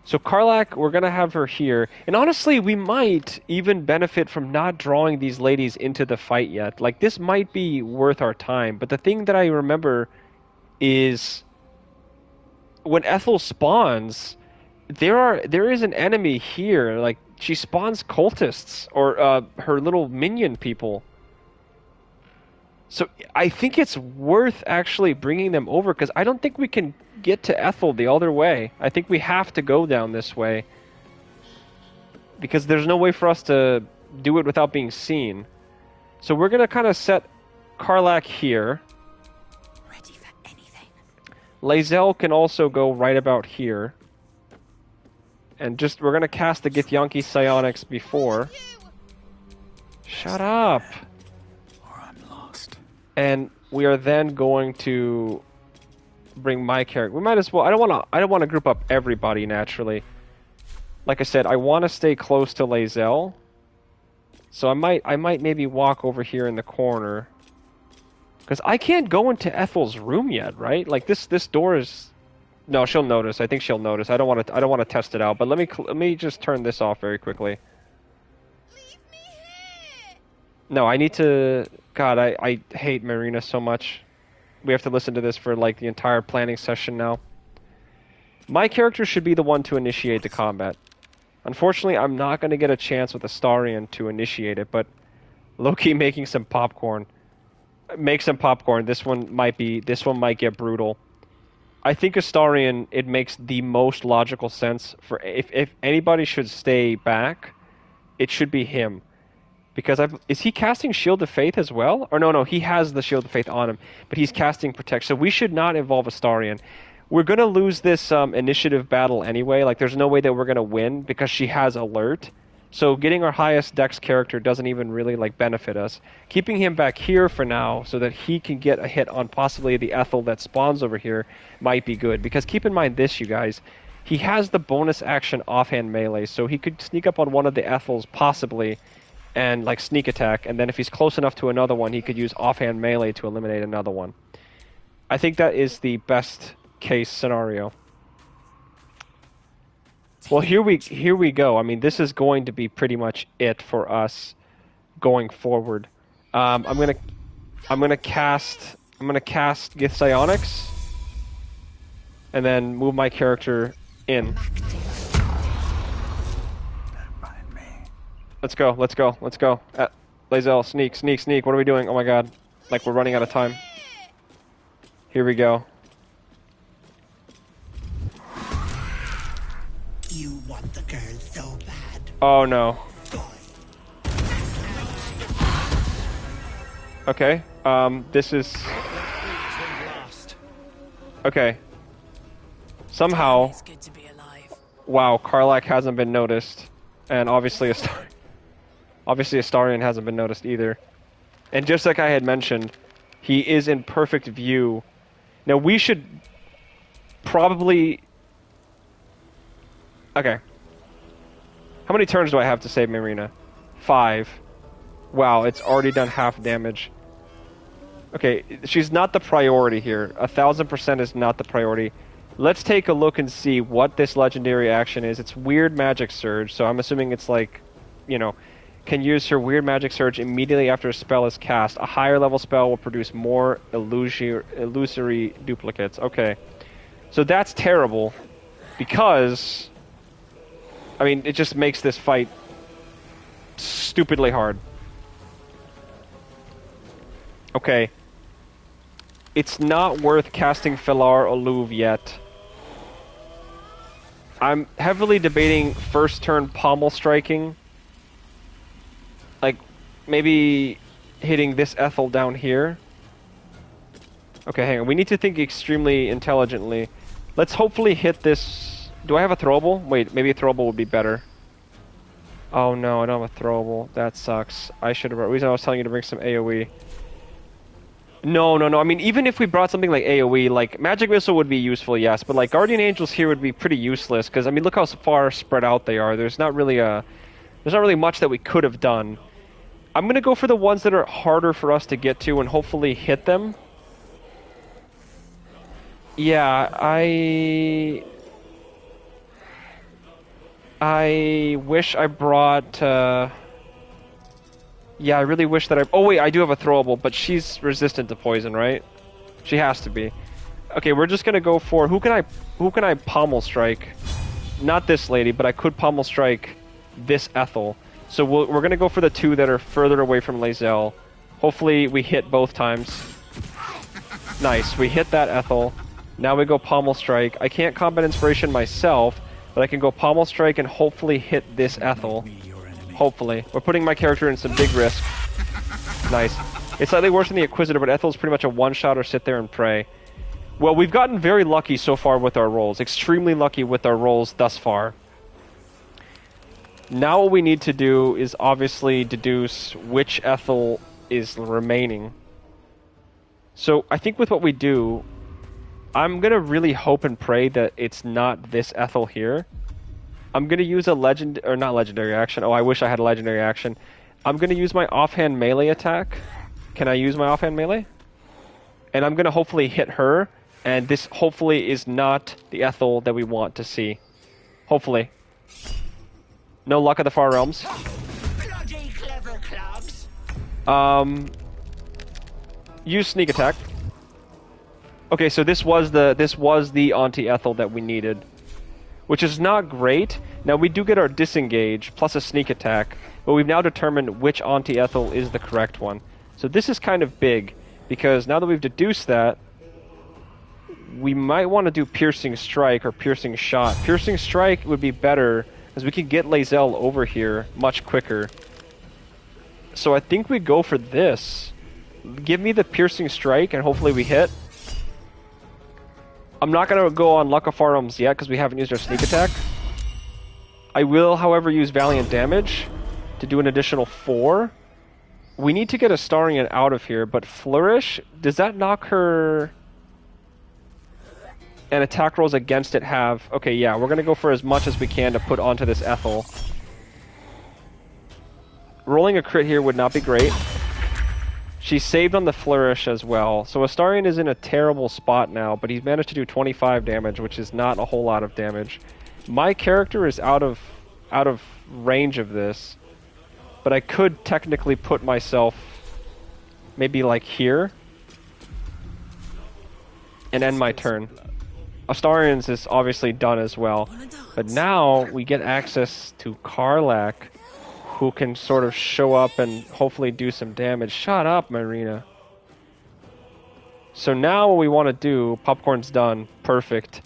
So Karlach, we're gonna have her here, and honestly, we might even benefit from not drawing these ladies into the fight yet. Like, this might be worth our time, but the thing that I remember is when Ethel spawns, there is an enemy here. Like, she spawns cultists or her little minion people. So I think it's worth actually bringing them over, because I don't think we can get to Ethel the other way. I think we have to go down this way, because there's no way for us to do it without being seen. So we're going to kind of set Karlach here. Ready for anything. Lae'zel can also go right about here. And we're going to cast the Githyanki Psionics before. Shut up! And we are then going to bring my character. We might as well. I don't want to group up everybody naturally. Like I said, I want to stay close to Lae'zel. So I might maybe walk over here in the corner, because I can't go into Ethel's room yet, right? Like this door is. No, she'll notice. I think she'll notice. I don't want to test it out. But let me just turn this off very quickly. Leave me here. No, I need to. God, I hate Marina so much. We have to listen to this for like the entire planning session now. My character should be the one to initiate the combat. Unfortunately, I'm not going to get a chance with Astarion to initiate it, but Loki making some popcorn. Make some popcorn. This one might get brutal. I think Astarion, it makes the most logical sense for if anybody should stay back, it should be him. Because is he casting Shield of Faith as well? Or no, he has the Shield of Faith on him, but he's casting Protect. So we should not involve Astarion. We're going to lose this initiative battle anyway. Like, there's no way that we're going to win because she has Alert. So getting our highest Dex character doesn't even really like benefit us. Keeping him back here for now so that he can get a hit on possibly the Ethel that spawns over here might be good. Because keep in mind this, you guys. He has the bonus action offhand melee, so he could sneak up on one of the Ethels possibly and like sneak attack, and then if he's close enough to another one, he could use offhand melee to eliminate another one. I think that is the best case scenario. Well, here we go. I mean, this is going to be pretty much it for us going forward. I'm gonna cast Gith Psionics, and then move my character in. Mind me. Let's go, let's go, let's go. Lae'zel, sneak, sneak, sneak. What are we doing? Oh my god. Like, we're running out of time. Here we go. You want the girl so bad. Oh no. Boy. Okay, this is... Okay. Somehow... It's good to be alive. Wow, Karlach hasn't been noticed. And obviously Astarion hasn't been noticed either. And just like I had mentioned, he is in perfect view. Now we should probably... Okay. How many turns do I have to save Marina? 5. Wow, it's already done half damage. Okay, she's not the priority here. 1000% is not the priority. Let's take a look and see what this legendary action is. It's Weird Magic Surge, so I'm assuming it's like, you know, can use her Weird Magic Surge immediately after a spell is cast. A higher level spell will produce more illusory duplicates. Okay. So that's terrible, because, I mean, it just makes this fight stupidly hard. Okay. It's not worth casting Felar Oluv yet. I'm heavily debating first turn pommel striking. Like, maybe hitting this Ethel down here. Okay, hang on. We need to think extremely intelligently. Let's hopefully hit this... Do I have a throwable? Wait, maybe a throwable would be better. Oh no, I don't have a throwable. That sucks. I should have... The reason I was telling you to bring some AoE. No. I mean, even if we brought something like AoE, like, Magic Missile would be useful, yes, but, like, Guardian Angels here would be pretty useless, because, I mean, look how far spread out they are. There's not really much that we could have done. I'm gonna go for the ones that are harder for us to get to and hopefully hit them. Yeah, I wish I brought, yeah, I really wish that oh wait, I do have a throwable, but she's resistant to poison, right? She has to be. Okay, we're just gonna go for, who can I pommel strike? Not this lady, but I could pommel strike this Ethel. So we're gonna go for the two that are further away from Lae'zel. Hopefully we hit both times. Nice, we hit that Ethel. Now we go pommel strike. I can't combat inspiration myself, but I can go pommel strike and hopefully hit this Ethel. Hopefully. We're putting my character in some big risk. Nice. It's slightly worse than the Inquisitor, but Ethel's pretty much a one-shot or sit there and pray. Well, we've gotten very lucky so far with our rolls. Extremely lucky with our rolls thus far. Now what we need to do is obviously deduce which Ethel is remaining. So I think with what we do, I'm going to really hope and pray that it's not this Ethel here. I'm going to use a not legendary action. Oh, I wish I had a legendary action. I'm going to use my offhand melee attack. Can I use my offhand melee? And I'm going to hopefully hit her, and this hopefully is not the Ethel that we want to see. Hopefully. No luck at the Far Realms. Bloody clever clubs. Use sneak attack. Okay, so this was the Auntie Ethel that we needed, which is not great. Now we do get our disengage plus a sneak attack, but we've now determined which Auntie Ethel is the correct one. So this is kind of big, because now that we've deduced that, we might want to do piercing strike or piercing shot. Piercing strike would be better, because we can get Lae'zel over here much quicker. So I think we go for this. Give me the piercing strike, and hopefully we hit. I'm not going to go on Luck of Farms yet, because we haven't used our sneak attack. I will, however, use Valiant Damage to do an additional 4. We need to get Astarion out of here, but Flourish, does that knock her... And attack rolls against it have... Okay, yeah, we're going to go for as much as we can to put onto this Ethel. Rolling a crit here would not be great. She's saved on the Flourish as well. So Astarion is in a terrible spot now, but he's managed to do 25 damage, which is not a whole lot of damage. My character is out of range of this, but I could technically put myself maybe like here and end my turn. Astarian's is obviously done as well. But now we get access to Karlak, who can sort of show up and hopefully do some damage. Shut up, Marina. So now what we want to do, popcorn's done, perfect.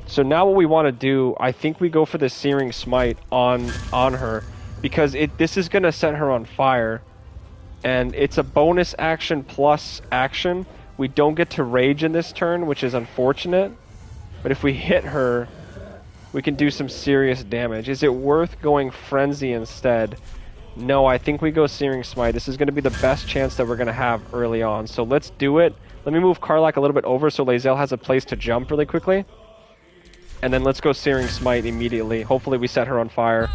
So now what we want to do, I think we go for the Searing Smite on her, because this is going to set her on fire. And it's a bonus action plus action. We don't get to rage in this turn, which is unfortunate. But if we hit her, we can do some serious damage. Is it worth going Frenzy instead? No, I think we go Searing Smite. This is going to be the best chance that we're going to have early on. So let's do it. Let me move Karlak a little bit over so Lae'zel has a place to jump really quickly. And then let's go Searing Smite immediately. Hopefully we set her on fire.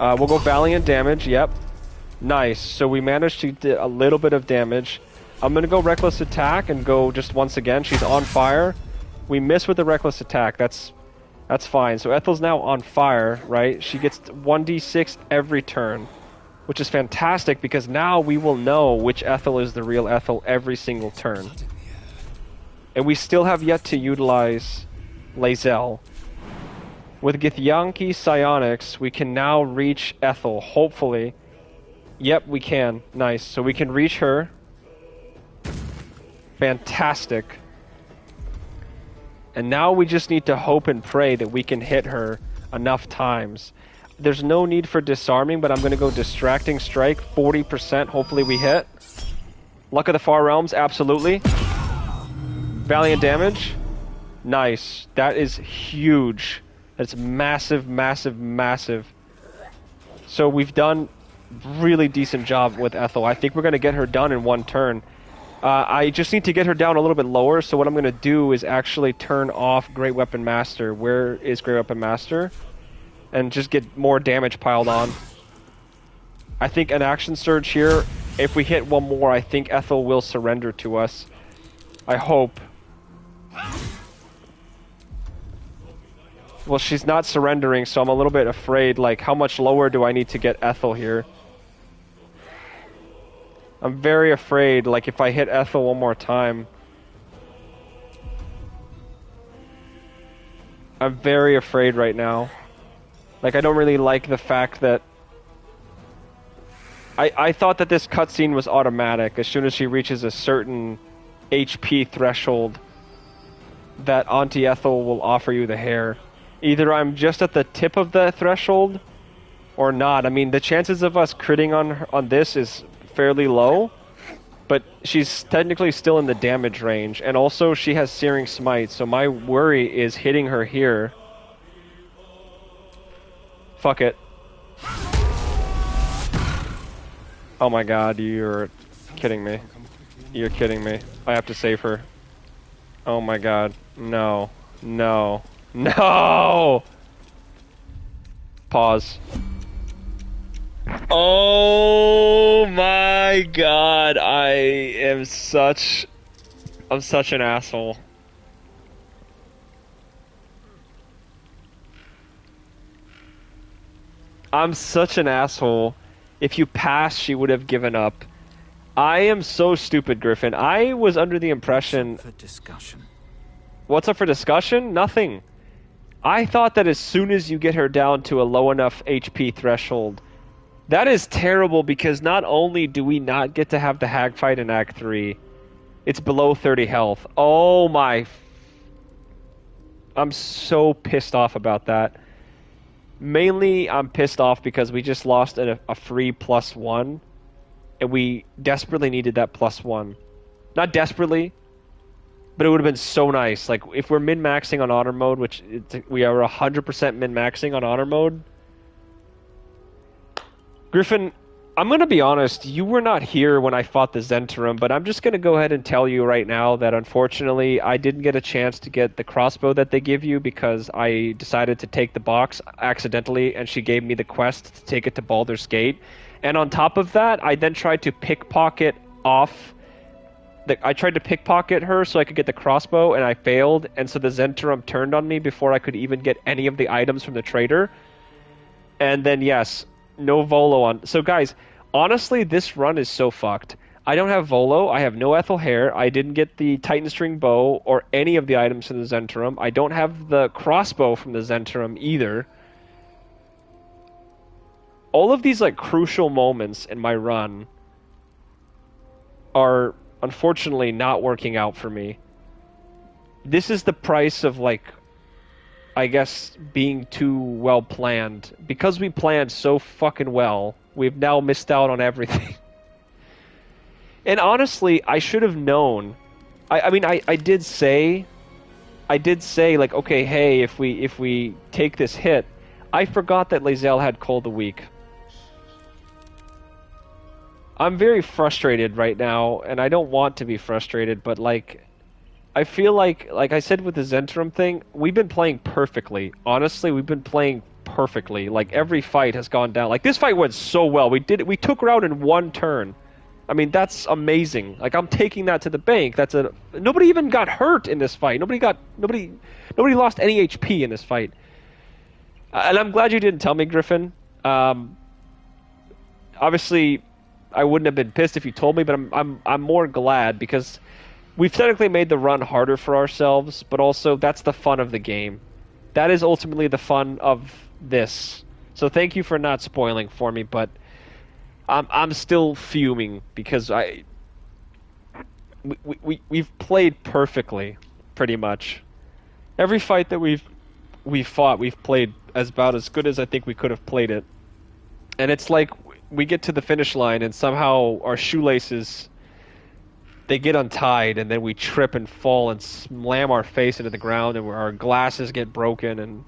We'll go Valiant damage, yep. Nice, so we managed to do a little bit of damage. I'm going to go Reckless Attack and go just once again. She's on fire. We miss with the Reckless Attack, that's fine. So Ethel's now on fire, right? She gets 1d6 every turn, which is fantastic because now we will know which Ethel is the real Ethel every single turn. And we still have yet to utilize Lae'zel. With Githyanki Psionics, we can now reach Ethel, hopefully. Yep, we can. Nice. So we can reach her. Fantastic. And now we just need to hope and pray that we can hit her enough times. There's no need for disarming, but I'm going to go Distracting Strike, 40%. Hopefully we hit. Luck of the Far Realms, absolutely. Valiant damage. Nice. That is huge. That's massive, massive, massive. So we've done really decent job with Ethel. I think we're going to get her done in one turn. I just need to get her down a little bit lower, so what I'm going to do is actually turn off Great Weapon Master. Where is Great Weapon Master? And just get more damage piled on. I think an Action Surge here, if we hit one more, I think Ethel will surrender to us. I hope. Well, she's not surrendering, so I'm a little bit afraid, like, how much lower do I need to get Ethel here? I'm very afraid, like, if I hit Ethel one more time. I'm very afraid right now. Like, I don't really like the fact that... I thought that this cutscene was automatic. As soon as she reaches a certain HP threshold, that Auntie Ethel will offer you the hair. Either I'm just at the tip of the threshold, or not. I mean, the chances of us critting on this is fairly low, but she's technically still in the damage range, and also she has Searing Smite, so my worry is hitting her here. Fuck it. Oh my god, you're kidding me. You're kidding me. I have to save her. Oh my god. No. No. No! Pause. Oh my god, I'm such an asshole. I'm such an asshole. If you pass, she would have given up. I am so stupid, Griffin. I was under the impression... For discussion. What's up for discussion? Nothing. I thought that as soon as you get her down to a low enough HP threshold... That is terrible because not only do we not get to have the hag fight in Act 3, it's below 30 health. Oh my... I'm so pissed off about that. Mainly, I'm pissed off because we just lost a free +1, and we desperately needed that +1. Not desperately, but it would have been so nice. Like, if we're min-maxing on honor mode, which we are 100% min-maxing on honor mode. Griffin, I'm going to be honest, you were not here when I fought the Zentarum, but I'm just going to go ahead and tell you right now that unfortunately I didn't get a chance to get the crossbow that they give you because I decided to take the box accidentally and she gave me the quest to take it to Baldur's Gate. And on top of that, I then tried to pickpocket off... I tried to pickpocket her so I could get the crossbow and I failed, and so the Zentarum turned on me before I could even get any of the items from the trader. And then yes... No Volo on. So guys, honestly, this run is so fucked. I don't have Volo. I have no Ethel hair. I didn't get the Titan string bow or any of the items from the Zentrum. I don't have the crossbow from the Zentrum either. All of these like crucial moments in my run are unfortunately not working out for me. This is the price of like, I guess, being too well planned. Because we planned so fucking well, we've now missed out on everything. And honestly, I should have known. I mean, I did say, like, okay, hey, if we take this hit, I forgot that Lae'zel had Call the Weak. I'm very frustrated right now, and I don't want to be frustrated, but like, I feel like I said with the Zentrum thing, we've been playing perfectly. Honestly, we've been playing perfectly. Like, every fight has gone down. Like, this fight went so well. We took her out in one turn. I mean, that's amazing. Like, I'm taking that to the bank. Nobody even got hurt in this fight. Nobody lost any HP in this fight. And I'm glad you didn't tell me, Griffin. Obviously, I wouldn't have been pissed if you told me, but I'm more glad because we've technically made the run harder for ourselves, but also that's the fun of the game. That is ultimately the fun of this. So thank you for not spoiling for me, but I'm still fuming because we've played perfectly, pretty much. Every fight that we've fought, we've played about as good as I think we could have played it. And it's like we get to the finish line and somehow our shoelaces, they get untied, and then we trip and fall and slam our face into the ground, and our glasses get broken. And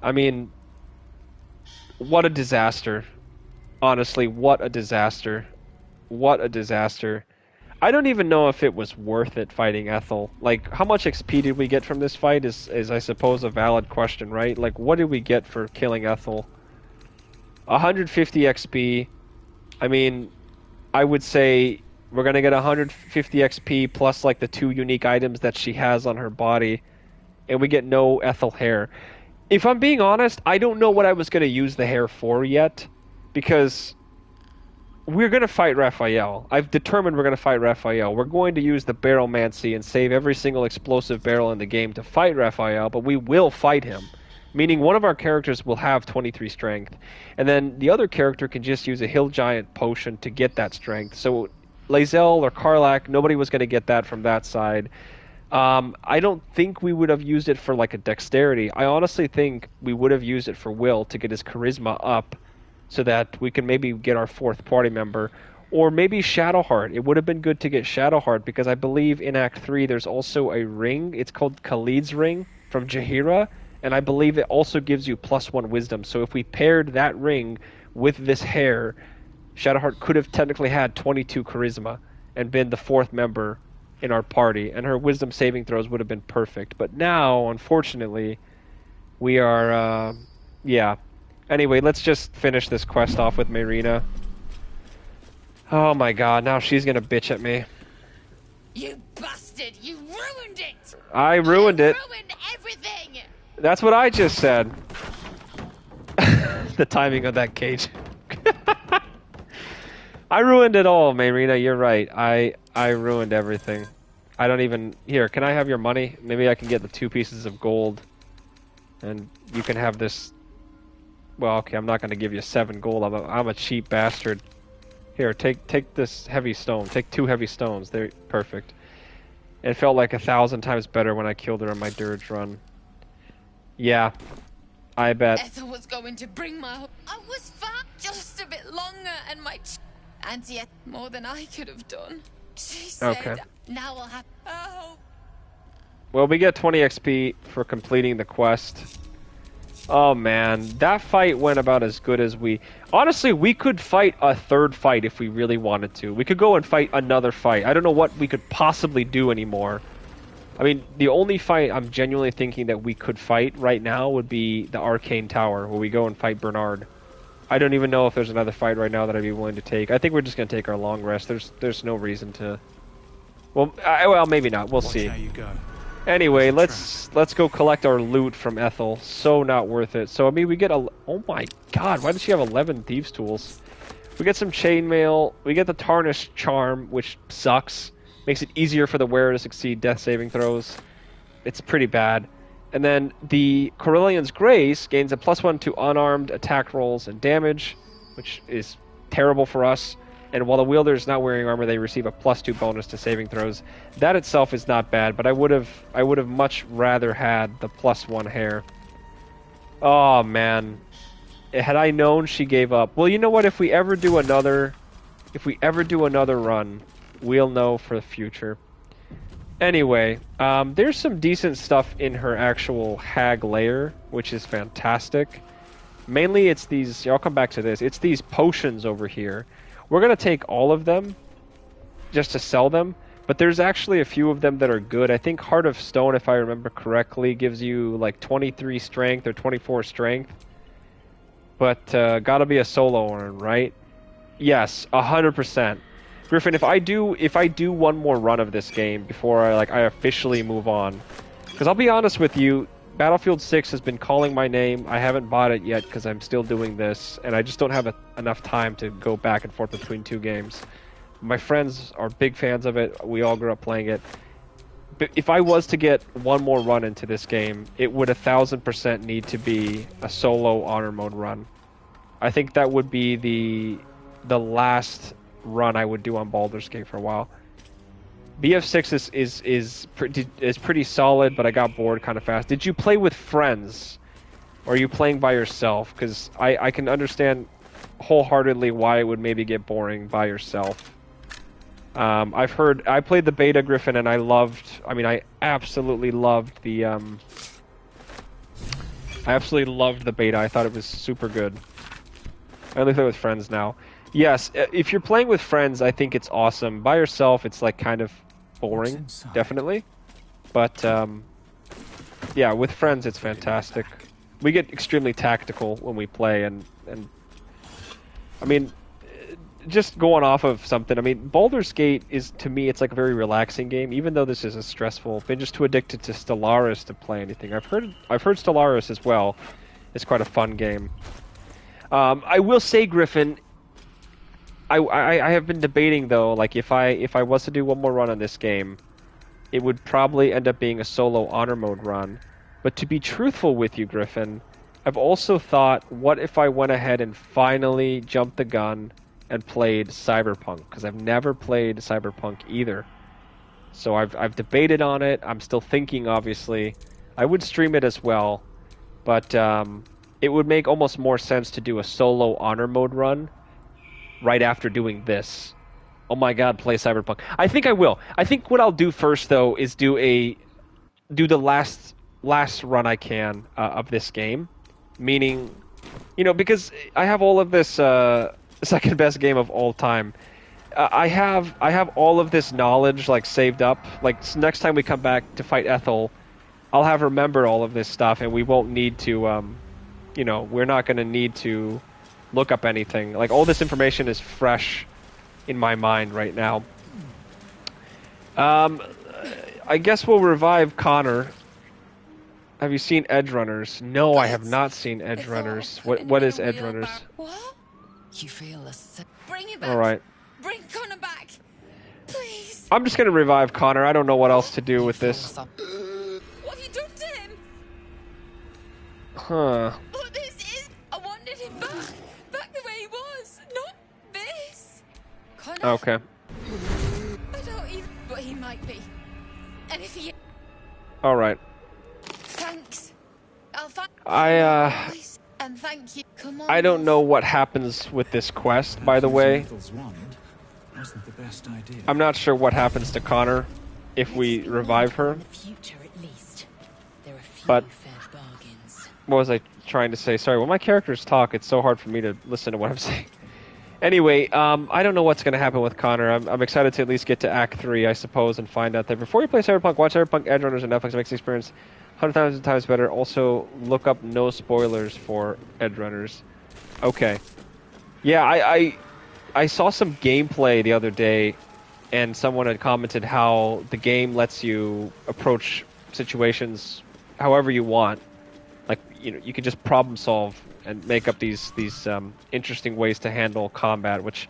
I mean, what a disaster. Honestly, what a disaster. What a disaster. I don't even know if it was worth it fighting Ethel. Like, how much XP did we get from this fight is I suppose a valid question, right? Like, what did we get for killing Ethel? 150 XP. I mean, I would say we're going to get 150 XP plus like the 2 unique items that she has on her body, and we get no Ethel hair. If I'm being honest, I don't know what I was going to use the hair for yet, because we're going to fight Raphael. I've determined we're going to fight Raphael. We're going to use the Barrelmancy and save every single explosive barrel in the game to fight Raphael, but we will fight him. Meaning one of our characters will have 23 strength, and then the other character can just use a Hill Giant potion to get that strength. So Lae'zel or Karlach, nobody was going to get that from that side. I don't think we would have used it for like a dexterity. I honestly think we would have used it for Will to get his charisma up so that we can maybe get our 4th party member. Or maybe Shadowheart. It would have been good to get Shadowheart because I believe in Act 3 there's also a ring. It's called Khalid's Ring from Jaheira. And I believe it also gives you +1 wisdom. So if we paired that ring with this hair, Shadowheart could have technically had 22 charisma and been the 4th member in our party. And her wisdom saving throws would have been perfect. But now, unfortunately, we are, yeah. Anyway, let's just finish this quest off with Marina. Oh my god, now she's gonna bitch at me. You bastard! You ruined it! I ruined it. Ruined everything! That's what I just said. The timing of that cage. I ruined it all, Marina. You're right. I ruined everything. I don't even... Here, can I have your money? Maybe I can get the 2 pieces of gold. And you can have this... Well, okay, I'm not going to give you 7 gold. I'm a cheap bastard. Here, take this heavy stone. Take 2 heavy stones. They're perfect. It felt like 1,000 times better when I killed her on my dirge run. Yeah, I bet. Ethel was going to bring my... I was fat just a bit longer, and my... Auntie more than I could have done. She said, okay. Now I'll have... Oh. Well, we get 20 XP for completing the quest. Oh man, that fight went about as good as we... Honestly, we could fight a 3rd fight if we really wanted to. We could go and fight another fight. I don't know what we could possibly do anymore. I mean, the only fight I'm genuinely thinking that we could fight right now would be the Arcane Tower, where we go and fight Bernard. I don't even know if there's another fight right now that I'd be willing to take. I think we're just going to take our long rest. There's no reason to... Well, well, maybe not. We'll see. Watch how you go. Anyway, let's go collect our loot from Ethel. So not worth it. So, I mean, we get a... Oh my god, why does she have 11 Thieves' Tools? We get some chainmail. We get the tarnished charm, which sucks. Makes it easier for the wearer to succeed death saving throws. It's pretty bad. And then the Corellian's Grace gains a +1 to unarmed attack rolls and damage, which is terrible for us. And while the wielder is not wearing armor, they receive a +2 bonus to saving throws. That itself is not bad, but I would have much rather had the +1 hair. Oh man, had I known she gave up. Well, you know what? If we ever do another run, we'll know for the future. Anyway, there's some decent stuff in her actual hag lair, which is fantastic. Mainly, it's these. I'll come back to this. It's these potions over here. We're gonna take all of them, just to sell them. But there's actually a few of them that are good. I think Heart of Stone, if I remember correctly, gives you like 23 strength or 24 strength. But gotta be a solo one, right? Yes, 100%. Griffin, if I do one more run of this game before I officially move on, because I'll be honest with you, Battlefield 6 has been calling my name. I haven't bought it yet because I'm still doing this, and I just don't have enough time to go back and forth between two games. My friends are big fans of it. We all grew up playing it. But if I was to get one more run into this game, it would 1000% need to be a solo honor mode run. I think that would be the last run I would do on Baldur's Gate for a while. BF6 is pretty solid, but I got bored kind of fast. Did you play with friends, or are you playing by yourself? Because I can understand wholeheartedly why it would maybe get boring by yourself. I played the beta, Griffin, and I absolutely loved the beta. I thought it was super good. I only play with friends now. Yes, if you're playing with friends, I think it's awesome. By yourself, it's like kind of boring, definitely. But yeah, with friends, it's fantastic. We get extremely tactical when we play, and I mean, just going off of something. I mean, Baldur's Gate is, to me, it's like a very relaxing game. Even though this is a stressful, been just too addicted to Stellaris to play anything. I've heard Stellaris as well. It's quite a fun game. I will say, Griffin, I have been debating though, like if I was to do one more run on this game, it would probably end up being a solo honor mode run. But to be truthful with you, Griffin, I've also thought, what if I went ahead and finally jumped the gun and played Cyberpunk? Because I've never played Cyberpunk either. So I've debated on it. I'm still thinking, obviously. I would stream it as well, but it would make almost more sense to do a solo honor mode run right after doing this. Oh my god, play Cyberpunk. I think I will. I think what I'll do first, though, is do the last run I can of this game. Meaning, because I have all of this second best game of all time. I have all of this knowledge like saved up. Like next time we come back to fight Ethel, I'll have remembered all of this stuff, and we won't need to we're not going to need to look up anything. Like, all this information is fresh in my mind right now. I guess we'll revive Connor. Have you seen Edge Runners? No, I have not seen Edge Runners. What is Edge Runners? What? You feel Bring it back. All right. Bring Connor back. Please. I'm just going to revive Connor. I don't know what else to do with this. What have you done to him? Huh. What this is? I wanted him back the way he was, not this. Connor. Okay. I don't even, but he might be. And if he. All right. Thanks. I'll find. And thank you. Come on. I don't know what happens with this quest, by the way. Wasn't the best idea. I'm not sure what happens to Connor if we revive her. But what was I trying to say? Sorry, when my characters talk, it's so hard for me to listen to what I'm saying. Anyway, I don't know what's going to happen with Connor. I'm excited to at least get to Act 3, I suppose, and find out that. Before you play Cyberpunk, watch Cyberpunk Edge Runners on Netflix. It makes the experience 100,000 times better. Also, look up no spoilers for Edge Runners. Okay. Yeah, I saw some gameplay the other day, and someone had commented how the game lets you approach situations however you want. Like, you can just problem solve and make up these interesting ways to handle combat, which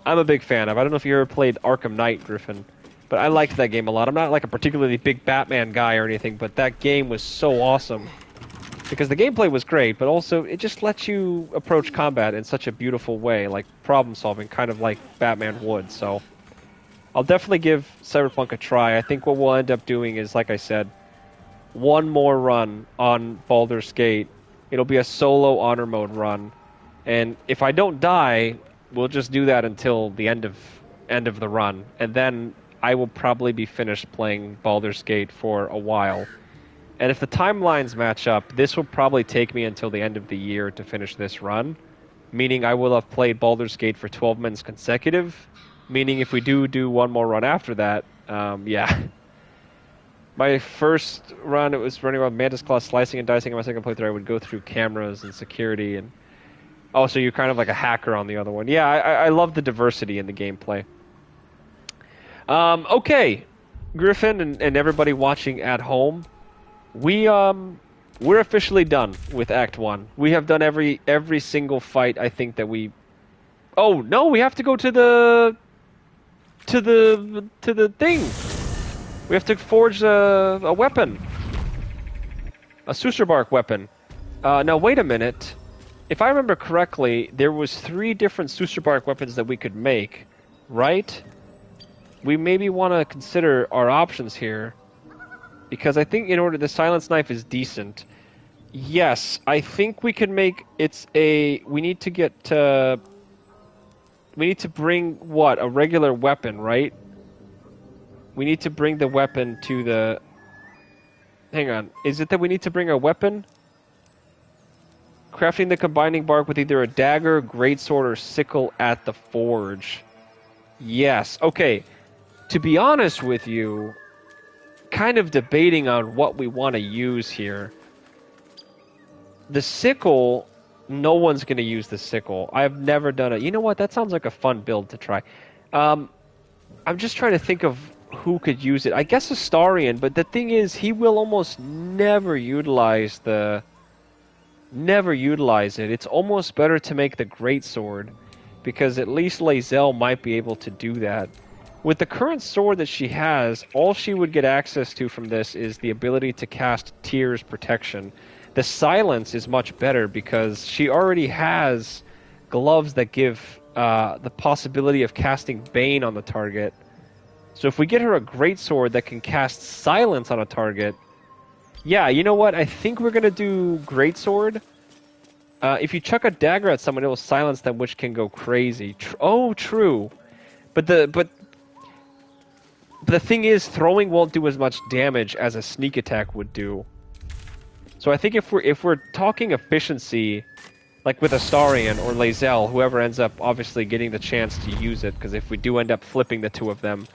I'm a big fan of. I don't know if you ever played Arkham Knight, Griffin, but I liked that game a lot. I'm not like a particularly big Batman guy or anything, but that game was so awesome because the gameplay was great, but also it just lets you approach combat in such a beautiful way, like problem solving, kind of like Batman would. So I'll definitely give Cyberpunk a try. I think what we'll end up doing is, like I said, one more run on Baldur's Gate. It'll be a solo honor mode run, and if I don't die, we'll just do that until the end of the run, and then I will probably be finished playing Baldur's Gate for a while. And if the timelines match up, this will probably take me until the end of the year to finish this run, meaning I will have played Baldur's Gate for 12 months consecutive, meaning if we do one more run after that, yeah. My first run, it was running around Mantis Claw slicing and dicing. In my second playthrough, I would go through cameras and security. And oh, so you're kind of like a hacker on the other one. Yeah, I love the diversity in the gameplay. Okay, Griffin and everybody watching at home, we're officially done with Act 1. We have done every single fight I think that we... Oh, no, we have to go to the thing. We have to forge a weapon. A Sussurbark weapon. Now, wait a minute. If I remember correctly, there was 3 different Sussurbark weapons that we could make, right? We maybe want to consider our options here. Because I think in order... The Silence Knife is decent. Yes, I think we could make... We need to get... we need to bring, what? A regular weapon, right? We need to bring the weapon to the... Hang on. Is it that we need to bring a weapon? Crafting the combining bark with either a dagger, greatsword, or sickle at the forge. Yes. Okay. To be honest with you, kind of debating on what we want to use here. The sickle, no one's going to use the sickle. I've never done it. You know what? That sounds like a fun build to try. I'm just trying to think of who could use it. I guess Astarion, but the thing is, he will almost never utilize it. It's almost better to make the greatsword, because at least Lae'zel might be able to do that. With the current sword that she has, all she would get access to from this is the ability to cast Tears Protection. The silence is much better because she already has gloves that give the possibility of casting Bane on the target. So if we get her a greatsword that can cast silence on a target, yeah, you know what? I think we're gonna do greatsword. If you chuck a dagger at someone, it will silence them, which can go crazy. True. But the thing is, throwing won't do as much damage as a sneak attack would do. So I think if we're talking efficiency, like with Astarion or Lae'zel, whoever ends up obviously getting the chance to use it, because if we do end up flipping the two of them,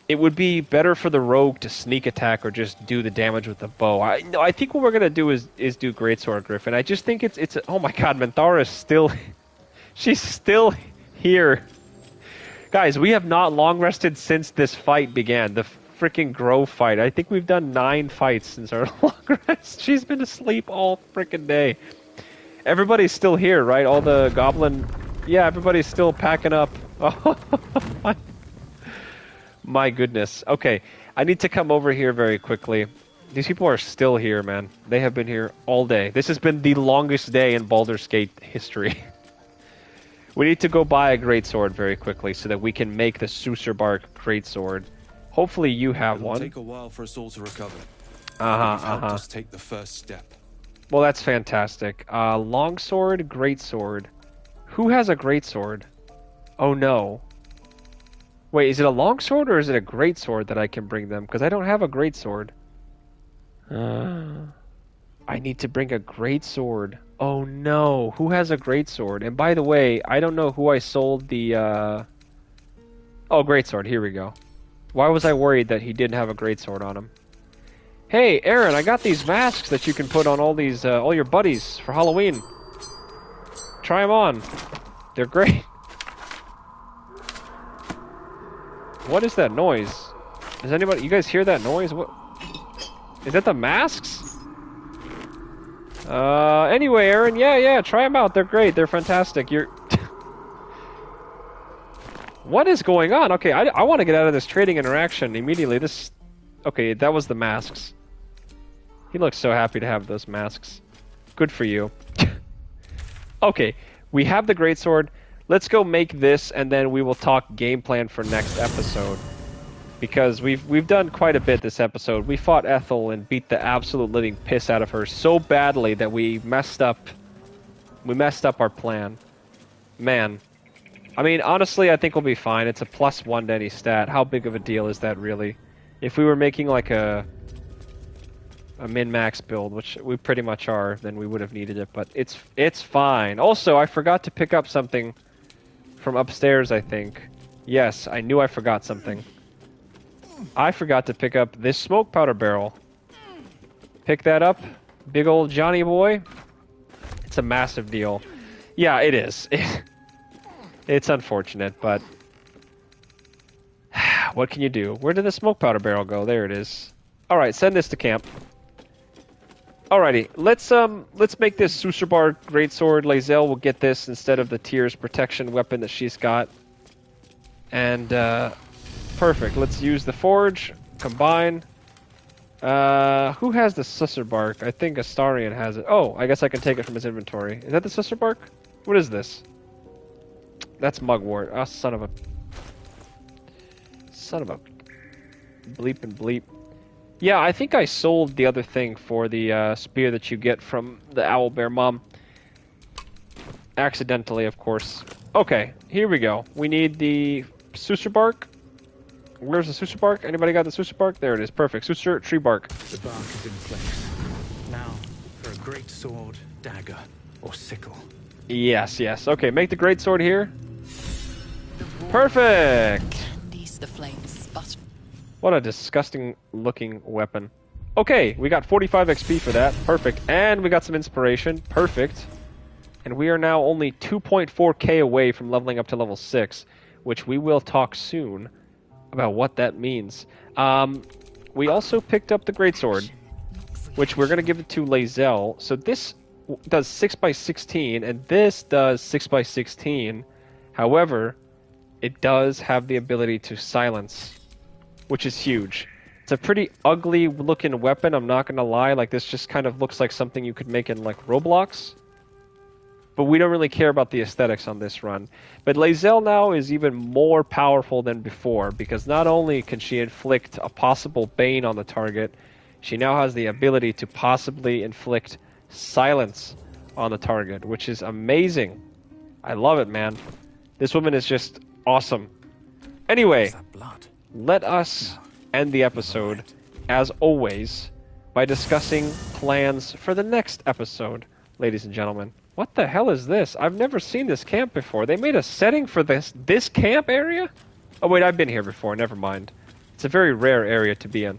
it would be better for the rogue to sneak attack or just do the damage with the bow. I think what we're gonna do is do Greatsword, Griffin. I just think it's oh my god, Minthara is still... She's still here. Guys, we have not long rested since this fight began. The freaking Grove fight. I think we've done 9 fights since our long rest. She's been asleep all freaking day. Everybody's still here, right? All the goblin... Yeah, everybody's still packing up. Oh, my goodness. Okay, I need to come over here very quickly. These people are still here, man. They have been here all day. This has been the longest day in Baldur's Gate history. We need to go buy a greatsword very quickly so that we can make the Sussurbark greatsword. Hopefully you have one. It'll take a while for us all to recover. Just take the first step. Well, that's fantastic. Longsword, greatsword. Who has a greatsword? Oh no. Wait, is it a longsword or is it a greatsword that I can bring them? Because I don't have a greatsword. I need to bring a greatsword. Oh no, who has a greatsword? And by the way, I don't know who I sold the... Oh, greatsword, here we go. Why was I worried that he didn't have a greatsword on him? Hey, Aaron, I got these masks that you can put on all these, all your buddies for Halloween. Try them on. They're great. What is that noise? Does anybody... You guys hear that noise? What... Is that the masks? Anyway, Aaron, yeah, try them out. They're great. They're fantastic. You're... What is going on? Okay, I want to get out of this trading interaction immediately. This... Okay, that was the masks. He looks so happy to have those masks. Good for you. Okay, we have the greatsword. Let's go make this, and then we will talk game plan for next episode. Because we've done quite a bit this episode. We fought Ethel and beat the absolute living piss out of her so badly that we messed up our plan. Man. I mean, honestly, I think we'll be fine. It's a +1 to any stat. How big of a deal is that, really? If we were making, like, a min-max build, which we pretty much are, then we would have needed it, but it's fine. Also, I forgot to pick up something from upstairs, I think. Yes, I knew I forgot something. I forgot to pick up this smoke powder barrel. Pick that up, big old Johnny boy. It's a massive deal. Yeah, it is. It's unfortunate, but what can you do? Where did the smoke powder barrel go? There it is. All right, send this to camp. Alrighty, let's make this Sussurbar greatsword. Lae'zel will get this instead of the Tyr's protection weapon that she's got. And perfect. Let's use the forge. Combine. Who has the Sussurbark? I think Astarion has it. Oh, I guess I can take it from his inventory. Is that the Sussurbark? What is this? That's Mugwort. Oh, son of a bleep and bleep. Yeah, I think I sold the other thing for the spear that you get from the Owlbear Mom. Accidentally, of course. Okay, here we go. We need the Sussurbark. Where's the Sussurbark? Anybody got the Sussurbark? There it is. Perfect. Sussur tree bark. The bark is in place. Now for a great sword, dagger, or sickle. Yes. Okay, make the great sword here. Perfect! Candies the flames, but... What a disgusting looking weapon. Okay, we got 45 XP for that. Perfect. And we got some inspiration. Perfect. And we are now only 2.4k away from leveling up to level 6, which we will talk soon about what that means. We also picked up the greatsword, which we're going to give it to Lae'zel. So this does 6x16, and this does 6x16. However, it does have the ability to silence, which is huge. It's a pretty ugly looking weapon, I'm not gonna lie. Like, this just kind of looks like something you could make in, like, Roblox. But we don't really care about the aesthetics on this run. But Lae'zel now is even more powerful than before, because not only can she inflict a possible bane on the target, she now has the ability to possibly inflict silence on the target, which is amazing. I love it, man. This woman is just awesome. Anyway, let us end the episode, as always, by discussing plans for the next episode, ladies and gentlemen. What the hell is this? I've never seen this camp before. They made a setting for this camp area? Oh wait, I've been here before, never mind. It's a very rare area to be in.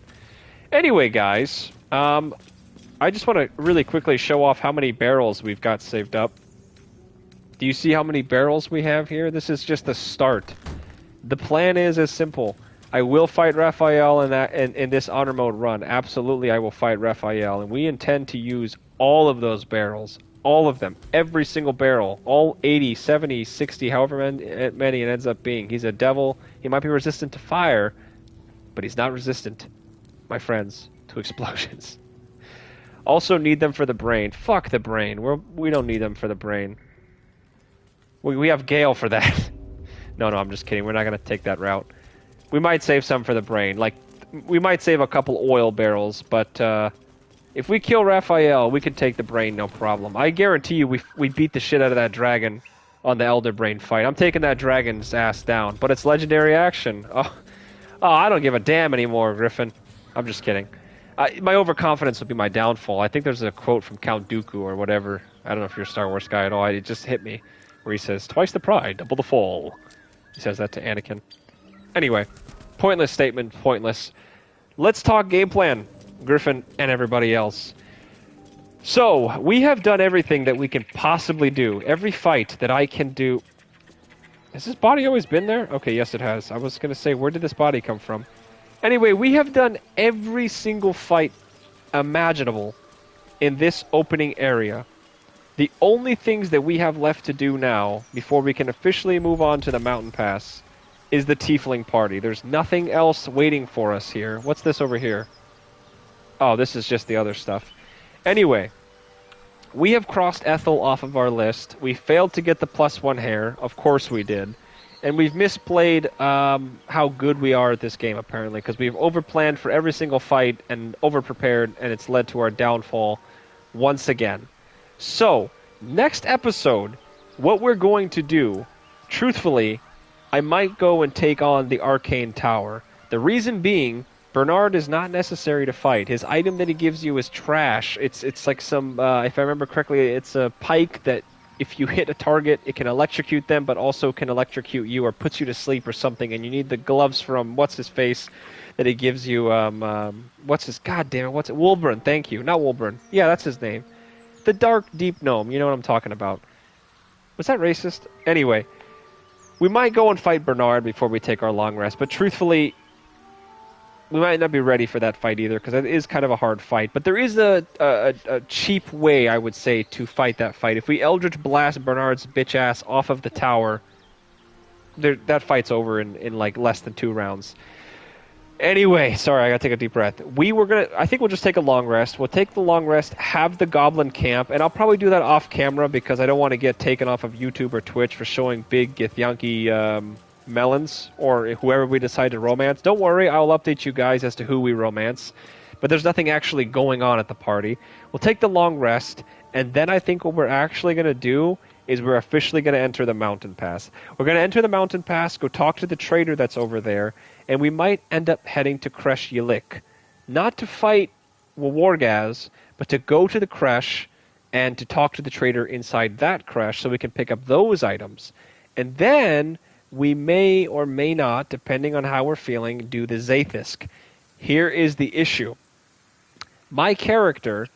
Anyway, guys, I just want to really quickly show off how many barrels we've got saved up. Do you see how many barrels we have here? This is just the start. The plan is as simple. I will fight Raphael in this honor mode run. Absolutely, I will fight Raphael. And we intend to use all of those barrels. All of them. Every single barrel. All 80, 70, 60, however many it ends up being. He's a devil. He might be resistant to fire, but he's not resistant, my friends, to explosions. Also need them for the brain. Fuck the brain. We don't need them for the brain. We have Gale for that. No, I'm just kidding. We're not going to take that route. We might save some for the brain. Like, we might save a couple oil barrels, but if we kill Raphael, we can take the brain, no problem. I guarantee you we beat the shit out of that dragon on the Elder Brain fight. I'm taking that dragon's ass down, but it's legendary action. Oh, I don't give a damn anymore, Griffin. I'm just kidding. My overconfidence will be my downfall. I think there's a quote from Count Dooku or whatever. I don't know if you're a Star Wars guy at all. It just hit me. Where he says, twice the pride, double the fall. He says that to Anakin. Anyway, pointless statement, pointless. Let's talk game plan, Griffin and everybody else. So, we have done everything that we can possibly do. Every fight that I can do... Has this body always been there? Okay, yes it has. I was going to say, where did this body come from? Anyway, we have done every single fight imaginable in this opening area. The only things that we have left to do now, before we can officially move on to the mountain pass, is the Tiefling party. There's nothing else waiting for us here. What's this over here? Oh, this is just the other stuff. Anyway, we have crossed Ethel off of our list. We failed to get the +1 hair. Of course we did. And we've misplayed how good we are at this game, apparently, because we've overplanned for every single fight and overprepared, and it's led to our downfall once again. So, next episode, what we're going to do, truthfully, I might go and take on the Arcane Tower. The reason being, Bernard is not necessary to fight. His item that he gives you is trash. It's like some, if I remember correctly, it's a pike that if you hit a target, it can electrocute them, but also can electrocute you or puts you to sleep or something, and you need the gloves from what's-his-face that he gives you, Wolburn, thank you. Not Wolburn. Yeah, that's his name. The dark, deep gnome, you know what I'm talking about. Was that racist? Anyway, we might go and fight Bernard before we take our long rest, but truthfully, we might not be ready for that fight either, because it is kind of a hard fight. But there is a cheap way, I would say, to fight that fight. If we Eldritch Blast Bernard's bitch ass off of the tower, that fight's over in like less than 2 rounds. Anyway, sorry, I gotta take a deep breath. I think we'll just take a long rest. We'll take the long rest, have the Goblin camp, and I'll probably do that off camera because I don't want to get taken off of YouTube or Twitch for showing big Githyanki melons, or whoever we decide to romance. Don't worry, I'll update you guys as to who we romance, but there's nothing actually going on at the party. We'll take the long rest, and then I think what we're actually going to do is we're officially going to enter the mountain pass. We're going to enter the mountain pass, go talk to the trader that's over there, and we might end up heading to Kresh Yilik. Not to fight Wargaz, but to go to the Kresh and to talk to the trader inside that Kresh so we can pick up those items. And then we may or may not, depending on how we're feeling, do the Zaithisk. Here is the issue. My character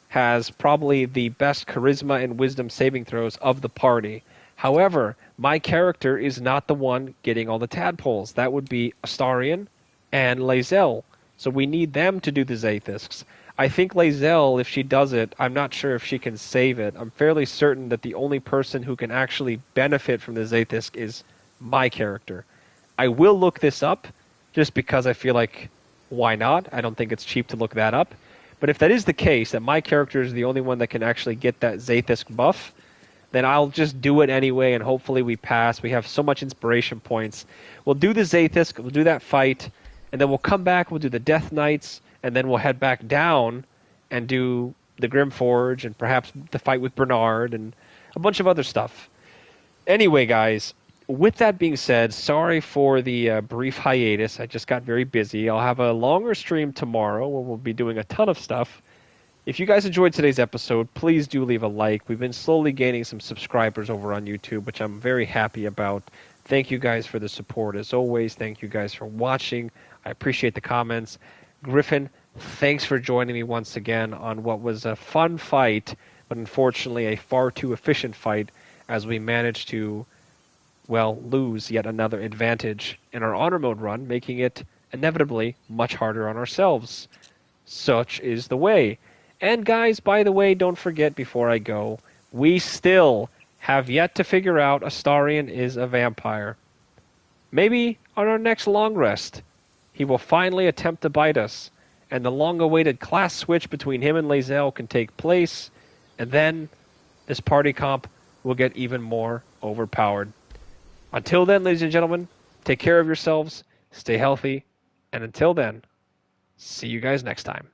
has probably the best charisma and wisdom saving throws of the party. However, my character is not the one getting all the tadpoles. That would be Astarion and Lae'zel. So we need them to do the Zaithisks. I think Lae'zel, if she does it, I'm not sure if she can save it. I'm fairly certain that the only person who can actually benefit from the Zaithisk is my character. I will look this up, just because I feel like, why not? I don't think it's cheap to look that up. But if that is the case, that my character is the only one that can actually get that Zaithisk buff, then I'll just do it anyway, and hopefully we pass. We have so much inspiration points. We'll do the Zaithisk, we'll do that fight, and then we'll come back, we'll do the Death Knights, and then we'll head back down and do the Grimforge, and perhaps the fight with Bernard, and a bunch of other stuff. Anyway, guys, with that being said, sorry for the brief hiatus. I just got very busy. I'll have a longer stream tomorrow where we'll be doing a ton of stuff. If you guys enjoyed today's episode, please do leave a like. We've been slowly gaining some subscribers over on YouTube, which I'm very happy about. Thank you guys for the support as always. Thank you guys for watching. I appreciate the comments. Griffin, thanks for joining me once again on what was a fun fight, but unfortunately a far too efficient fight as we managed to, well, lose yet another advantage in our honor mode run, making it inevitably much harder on ourselves. Such is the way. And guys, by the way, don't forget before I go, we still have yet to figure out Astarion is a vampire. Maybe on our next long rest, he will finally attempt to bite us, and the long-awaited class switch between him and Lae'zel can take place, and then this party comp will get even more overpowered. Until then, ladies and gentlemen, take care of yourselves, stay healthy, and until then, see you guys next time.